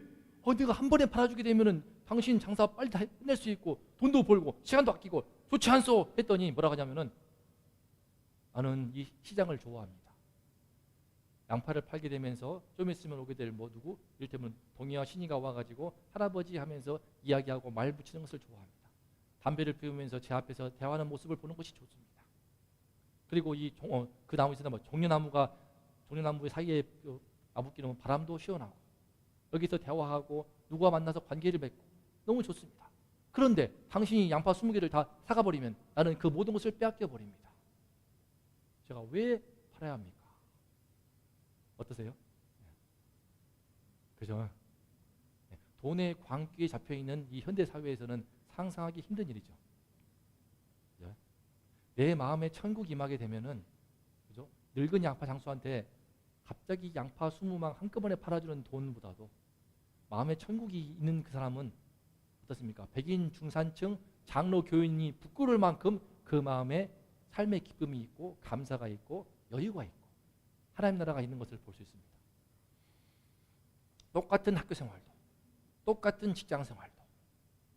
Speaker 1: 내가 한 번에 팔아주게 되면은 당신 장사 빨리 다 끝낼 수 있고 돈도 벌고 시간도 아끼고 좋지 않소 했더니 뭐라고 하냐면은, 나는 이 시장을 좋아합니다. 양파를 팔게 되면서 좀 있으면 오게 될 누구? 이를테면 동의와 신이가 와가지고 할아버지 하면서 이야기하고 말 붙이는 것을 좋아합니다. 담배를 피우면서 제 앞에서 대화하는 모습을 보는 것이 좋습니다. 그리고 그 나무 있으나 종려나무의 사이에 나부끼는 바람도 시원하고 여기서 대화하고 누구와 만나서 관계를 맺고 너무 좋습니다. 그런데 당신이 양파 20개를 다 사가버리면 나는 그 모든 것을 빼앗겨 버립니다. 제가 왜 팔아야 합니까? 어떠세요? 그죠? 돈의 광기에 잡혀있는 이 현대 사회에서는 상상하기 힘든 일이죠. 그죠? 내 마음에 천국 임하게 되면은, 그죠? 늙은 양파 장수한테 갑자기 양파 20망 한꺼번에 팔아주는 돈보다도 마음에 천국이 있는 그 사람은 어떻습니까? 백인 중산층 장로 교인이 부끄러울 만큼 그 마음에 삶의 기쁨이 있고 감사가 있고 여유가 있고 하나님 나라가 있는 것을 볼 수 있습니다. 똑같은 학교 생활도 똑같은 직장 생활도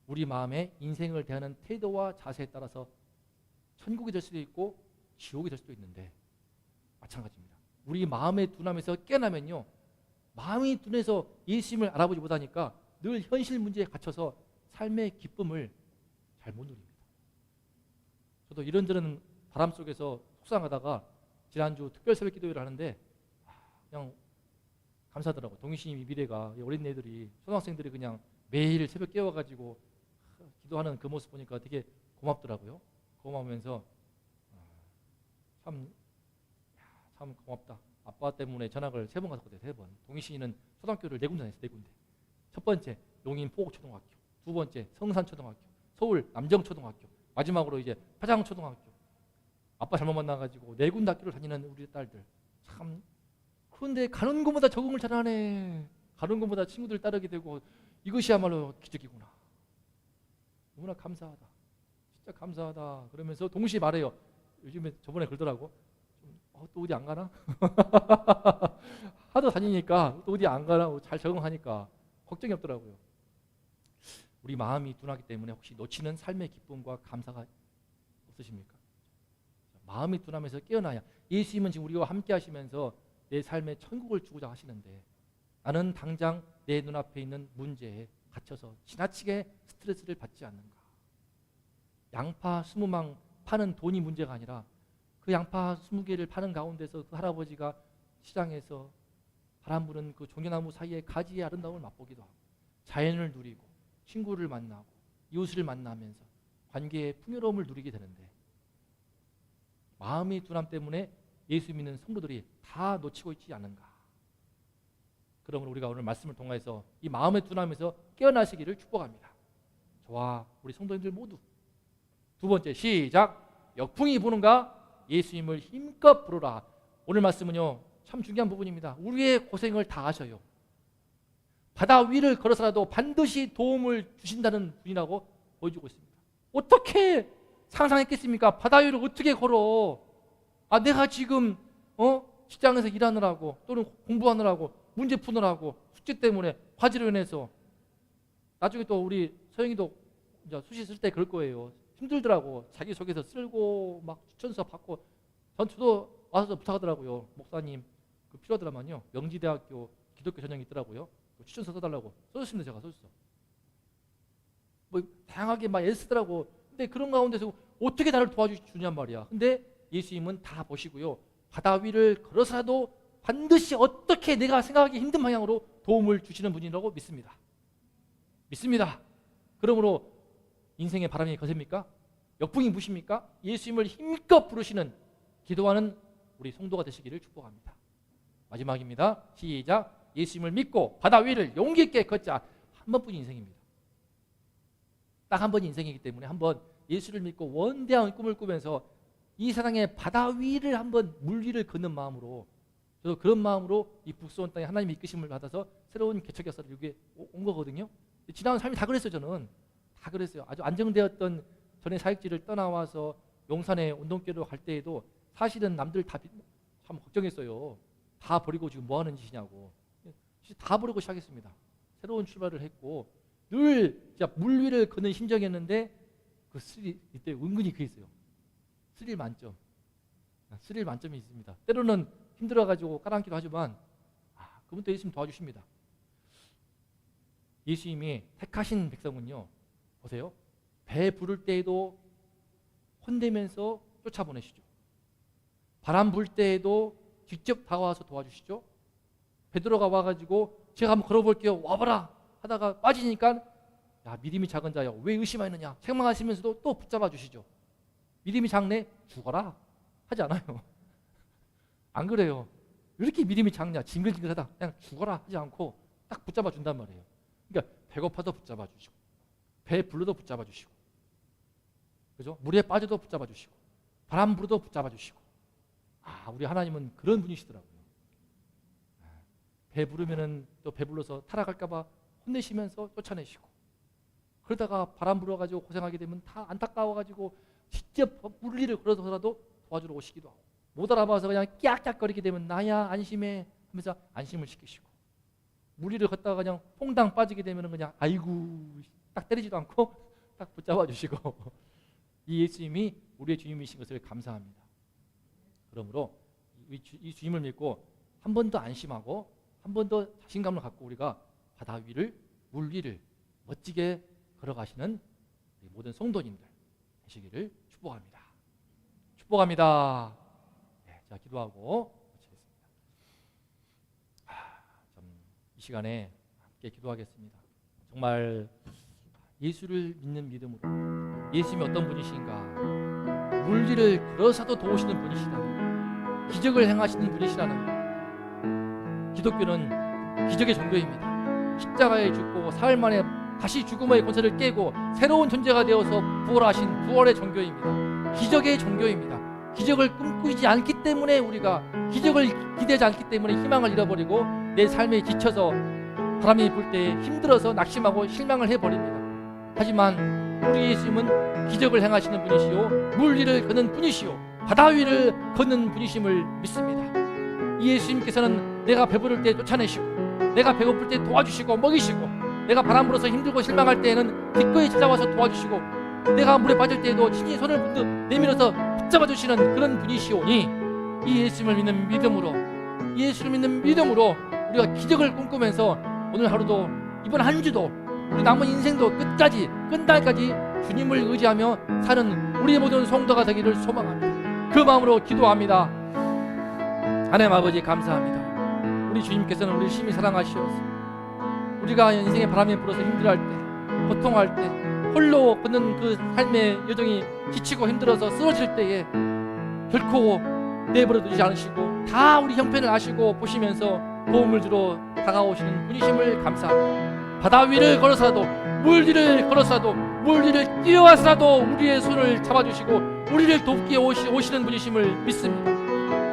Speaker 1: 우리 마음에 인생을 대하는 태도와 자세에 따라서 천국이 될 수도 있고 지옥이 될 수도 있는데 마찬가지입니다. 우리 마음의 둔함에서 깨어나면요, 마음이 둔해서 예수님을 알아보지 못하니까 늘 현실 문제에 갇혀서 삶의 기쁨을 잘 못 누립니다. 저도 이런저런 바람 속에서 속상하다가 지난주 특별 새벽 기도회를 하는데 그냥 감사하더라고. 동의심 미래가 어린애들이 초등학생들이 그냥 매일 새벽 깨워가지고 기도하는 그 모습 보니까 되게 고맙더라고요. 고마우면서 참 고맙다. 아빠 때문에 전학을 3번 갔거든요. 3번. 동희신이는 초등학교를 4군데 다녔어요. 4군데. 첫 번째 용인 포곡초등학교, 두 번째 성산초등학교, 서울 남정초등학교, 마지막으로 이제 파장초등학교. 아빠 잘못 만나가지고 4군데 학교를 다니는 우리 딸들 참. 그런데 가는 곳마다 적응을 잘하네. 가는 곳마다 친구들 따르게 되고 이것이야말로 기적이구나. 너무나 감사하다. 진짜 감사하다. 그러면서 동시에 말해요. 요즘에 저번에 그러더라고. 또 어디 안 가나? 하도 다니니까 또 어디 안 가나? 잘 적응하니까 걱정이 없더라고요. 우리 마음이 둔하기 때문에 혹시 놓치는 삶의 기쁨과 감사가 없으십니까? 마음이 둔하면서 깨어나야 예수님은 지금 우리와 함께 하시면서 내 삶에 천국을 주고자 하시는데 나는 당장 내 눈앞에 있는 문제에 갇혀서 지나치게 스트레스를 받지 않는가? 양파 20망 파는 돈이 문제가 아니라 그 양파 20개를 파는 가운데서 그 할아버지가 시장에서 바람 부는 그 종려나무 사이에 가지의 아름다움을 맛보기도 하고 자연을 누리고 친구를 만나고 이웃을 만나면서 관계의 풍요로움을 누리게 되는데 마음의 둔함 때문에 예수 믿는 성도들이 다 놓치고 있지 않은가. 그러므로 우리가 오늘 말씀을 통해서 이 마음의 둔함에서 깨어나시기를 축복합니다. 저와 우리 성도님들 모두. 두 번째 시작. 역풍이 부는가 예수님을 힘껏 부르라. 오늘 말씀은요 참 중요한 부분입니다. 우리의 고생을 다 아셔요. 바다 위를 걸어서라도 반드시 도움을 주신다는 분이라고 보여주고 있습니다. 어떻게 상상했겠습니까? 바다 위를 어떻게 걸어? 내가 지금 직장에서 일하느라고 또는 공부하느라고 문제 푸느라고 숙제 때문에 과제로 인해서 나중에 또 우리 서영이도 이제 수시 쓸 때 그럴 거예요. 힘들더라고. 자기소개서 쓰고 막 추천서 받고 저도 와서 부탁하더라고요. 목사님 그 필요하더라만요. 명지대학교 기독교 전형이 있더라고요. 추천서 써달라고. 써줬습니다. 제가 써줬어. 뭐 다양하게 막 애쓰더라고. 근데 그런 가운데서 어떻게 나를 도와주냔 말이야. 근데 예수님은 다 보시고요. 바다 위를 걸어서라도 반드시 어떻게 내가 생각하기 힘든 방향으로 도움을 주시는 분이라고 믿습니다. 믿습니다. 그러므로 인생의 바람이 거셉니까? 역풍이 부십니까? 예수님을 힘껏 부르시는 기도하는 우리 성도가 되시기를 축복합니다. 마지막입니다. 시작. 예수님을 믿고 바다 위를 용기 있게 걷자. 한 번뿐인 인생입니다. 딱 한 번이 인생이기 때문에 한번 예수를 믿고 원대한 꿈을 꾸면서 이 세상의 바다 위를 한번 물 위를 걷는 마음으로 저도 그런 마음으로 이 북소원 땅에 하나님의 이끄심을 받아서 새로운 개척 역사를 여기에 온 거거든요. 지나온 삶이 다 그랬어요. 저는 다 그랬어요. 아주 안정되었던 전에 사역지를 떠나와서 용산에 운동교로 갈 때에도 사실은 남들 다 참 걱정했어요. 다 버리고 지금 뭐 하는 짓이냐고. 다 버리고 시작했습니다. 새로운 출발을 했고 늘 진짜 물 위를 걷는 심정이었는데 그 스릴 이때 은근히 그게 있어요. 스릴 만점. 스릴 만점이 있습니다. 때로는 힘들어가지고 깔아앉기도 하지만 그분도 예수님 도와주십니다. 예수님이 택하신 백성은요. 보세요. 배 부를 때에도 혼내면서 쫓아보내시죠. 바람 불 때에도 직접 다가와서 도와주시죠. 베드로가 와가지고 제가 한번 걸어볼게요. 와봐라 하다가 빠지니까 야 믿음이 작은 자여 왜 의심하느냐 책망하시면서도 또 붙잡아 주시죠. 믿음이 작네? 죽어라 하지 않아요. 안 그래요. 왜 이렇게 믿음이 작냐 징글징글하다 그냥 죽어라 하지 않고 딱 붙잡아 준단 말이에요. 그러니까 배고파도 붙잡아 주시고 배 불러도 붙잡아 주시고 그죠? 물에 빠져도 붙잡아 주시고 바람 불어도 붙잡아 주시고 우리 하나님은 그런 분이시더라고요. 배 부르면은 또 배불러서 타락할까 봐 혼내시면서 쫓아내시고, 그러다가 바람 불어가지고 고생하게 되면 다 안타까워가지고 직접 물리를 걸어서라도 도와주러 오시기도 하고, 못 알아봐서 그냥 깍깍거리게 되면 나야 안심해 하면서 안심을 시키시고, 물리를 걷다가 그냥 퐁당 빠지게 되면 그냥 아이고 딱 때리지도 않고 딱 붙잡아 주시고 이 예수님이 우리의 주님이신 것을 감사합니다. 그러므로 이 주님을 믿고 한 번 더 안심하고 한 번 더 자신감을 갖고 우리가 바다 위를, 물 위를 멋지게 걸어가시는 모든 성도님들 되시기를 축복합니다. 축복합니다. 네, 자, 기도하고 마치겠습니다. 이 시간에 함께 기도하겠습니다. 정말 예수를 믿는 믿음으로, 예수님이 어떤 분이신가, 물리를 걸어서도 도우시는 분이시다, 기적을 행하시는 분이시라는, 기독교는 기적의 종교입니다. 십자가에 죽고 사흘 만에 다시 죽음의 권세를 깨고 새로운 존재가 되어서 부활하신 부활의 종교입니다. 기적의 종교입니다. 기적을 꿈꾸지 않기 때문에, 우리가 기적을 기대하지 않기 때문에 희망을 잃어버리고 내 삶에 지쳐서 바람이 불 때 힘들어서 낙심하고 실망을 해버립니다. 하지만 우리 예수님은 기적을 행하시는 분이시요, 물 위를 걷는 분이시요, 바다 위를 걷는 분이심을 믿습니다. 이 예수님께서는 내가 배부를 때 쫓아내시고, 내가 배고플 때 도와주시고 먹이시고, 내가 바람 불어서 힘들고 실망할 때에는 기꺼이 찾아와서 도와주시고, 내가 물에 빠질 때에도 친히 손을 내밀어서 붙잡아 주시는 그런 분이시오니, 이 예수님을 믿는 믿음으로, 이 예수를 믿는 믿음으로 우리가 기적을 꿈꾸면서 오늘 하루도, 이번 한 주도, 우리 남은 인생도 끝까지, 끝날까지 주님을 의지하며 사는 우리의 모든 성도가 되기를 소망합니다. 그 마음으로 기도합니다. 하나님 아버지 감사합니다. 우리 주님께서는 우리를 심히 사랑하시어서 우리가 인생의 바람에 불어서 힘들어할 때, 고통할 때, 홀로 걷는 그 삶의 여정이 지치고 힘들어서 쓰러질 때에 결코 내버려 두지 않으시고 다 우리 형편을 아시고 보시면서 도움을 주러 다가오시는 분이심을 감사합니다. 바다 위를 걸어서라도, 물 위를 걸어서라도, 물 위를 뛰어와서라도 우리의 손을 잡아주시고 우리를 돕기에 오시는 분이심을 믿습니다.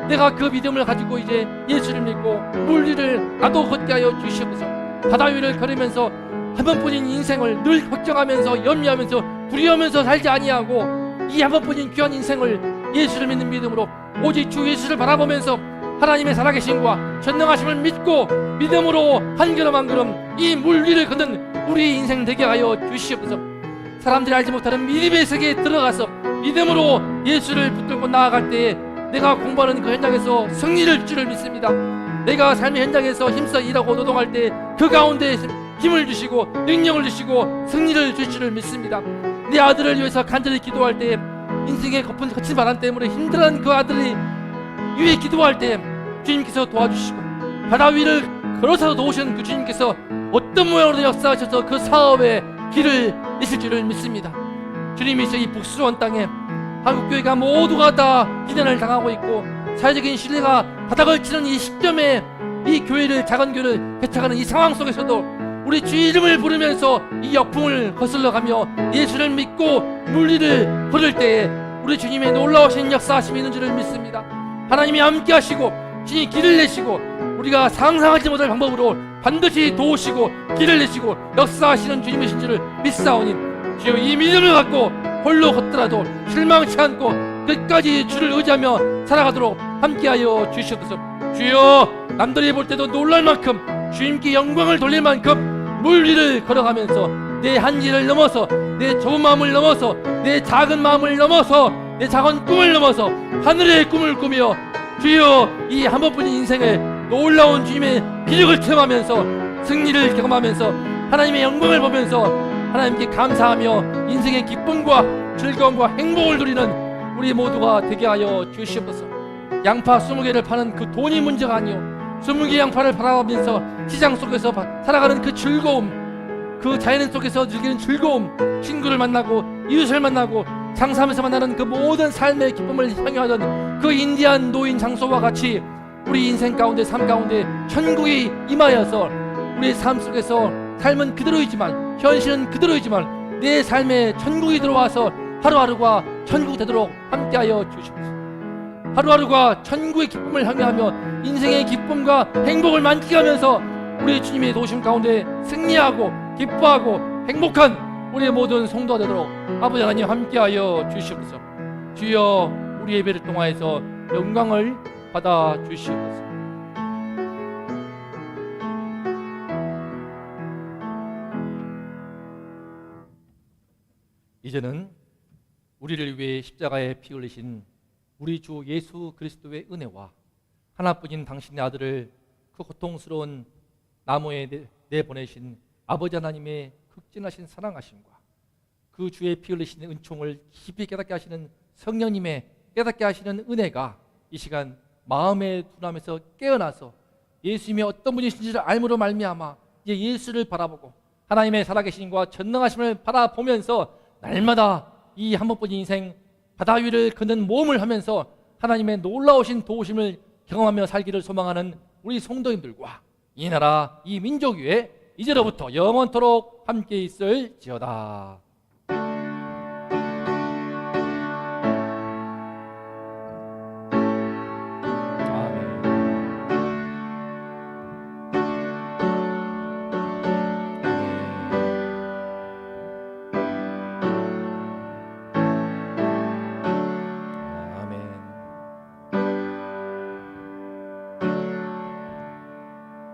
Speaker 1: 내가 그 믿음을 가지고 이제 예수를 믿고 물 위를 나도 걷게 하여 주시옵소서. 바다 위를 걸으면서 한 번뿐인 인생을 늘 걱정하면서 염려하면서 두려워하면서 살지 아니하고, 이 한 번뿐인 귀한 인생을 예수를 믿는 믿음으로 오직 주 예수를 바라보면서 하나님의 살아계심과 전능하심을 믿고 믿음으로 한 걸음 한 걸음 이 물 위를 걷는 우리 인생 되게 하여 주시옵소서. 사람들이 알지 못하는 믿음의 세계에 들어가서 믿음으로 예수를 붙들고 나아갈 때에 내가 공부하는 그 현장에서 승리를 줄 줄 믿습니다. 내가 삶의 현장에서 힘써 일하고 노동할 때 그 가운데 힘을 주시고 능력을 주시고 승리를 주실 줄 믿습니다. 내 아들을 위해서 간절히 기도할 때, 인생의 거친 바람 때문에 힘들어하는 그 아들이 위에 기도할 때 주님께서 도와주시고, 바다 위를 걸어서 도우시는 그 주님께서 어떤 모양으로 역사하셔서 그 사업에 길을 내실 줄을 믿습니다. 주님이 이 북수로운 땅에 한국교회가 모두가 다 비난을 당하고 있고 사회적인 신뢰가 바닥을 치는 이 시점에 이 교회를, 작은 교회를 개척하는 이 상황 속에서도 우리 주 이름을 부르면서 이 역풍을 거슬러가며 예수를 믿고 물 위를 걸을 때에 우리 주님의 놀라우신 역사하심이 있는 줄을 믿습니다. 하나님이 함께 하시고 주님 길을 내시고 우리가 상상하지 못할 방법으로 반드시 도우시고 길을 내시고 역사하시는 주님이신 줄을 믿사오니, 주여 이 믿음을 갖고 홀로 걷더라도 실망치 않고 끝까지 주를 의지하며 살아가도록 함께하여 주시옵소서. 주여, 남들이 볼 때도 놀랄 만큼 주님께 영광을 돌릴 만큼 물 위를 걸어가면서 내 한계를 넘어서, 내 좁은 마음을 넘어서, 내 작은 마음을 넘어서, 내 작은 꿈을 넘어서 하늘의 꿈을 꾸며 주여 이 한 번뿐인 인생에 놀라운 주님의 기적을 체험하면서 승리를 경험하면서 하나님의 영광을 보면서 하나님께 감사하며 인생의 기쁨과 즐거움과 행복을 누리는 우리 모두가 되게 하여 주시옵소서. 양파 20개를 파는 그 돈이 문제가 아니오, 20개 양파를 바라보면서 시장 속에서 살아가는 그 즐거움, 그 자연 속에서 즐기는 즐거움, 친구를 만나고 이웃을 만나고 장사하면서 만나는 그 모든 삶의 기쁨을 향유하던 그 인디안 노인 장소와 같이 우리 인생 가운데, 삶 가운데 천국이 임하여서 우리의 삶 속에서 삶은 그대로이지만, 현실은 그대로이지만 내 삶에 천국이 들어와서 하루하루가 천국이 되도록 함께하여 주시옵소서. 하루하루가 천국의 기쁨을 향유하며 인생의 기쁨과 행복을 만끽하면서 우리 주님의 도우심 가운데 승리하고 기뻐하고 행복한 우리 모든 성도가 되도록 아버지 하나님 함께하여 주시옵소서. 주여, 우리 예배를 통하여서 영광을 받아 주시옵소서. 이제는 우리를 위해 십자가에 피 흘리신 우리 주 예수 그리스도의 은혜와 하나뿐인 당신의 아들을 그 고통스러운 나무에 내보내신 아버지 하나님의 극진하신 사랑하심과 그 주의 피 흘리신 은총을 깊이 깨닫게 하시는 성령님의 깨닫게 하시는 은혜가 이 시간 마음의 둔함에서 깨어나서 예수님이 어떤 분이신지를 알므로 말미암아 이제 예수를 바라보고 하나님의 살아계신과 전능하심을 바라보면서 날마다 이 한 번뿐인 인생 바다 위를 걷는 모험을 하면서 하나님의 놀라우신 도우심을 경험하며 살기를 소망하는 우리 성도님들과 이 나라 이 민족 위에 이제로부터 영원토록 함께 있을지어다.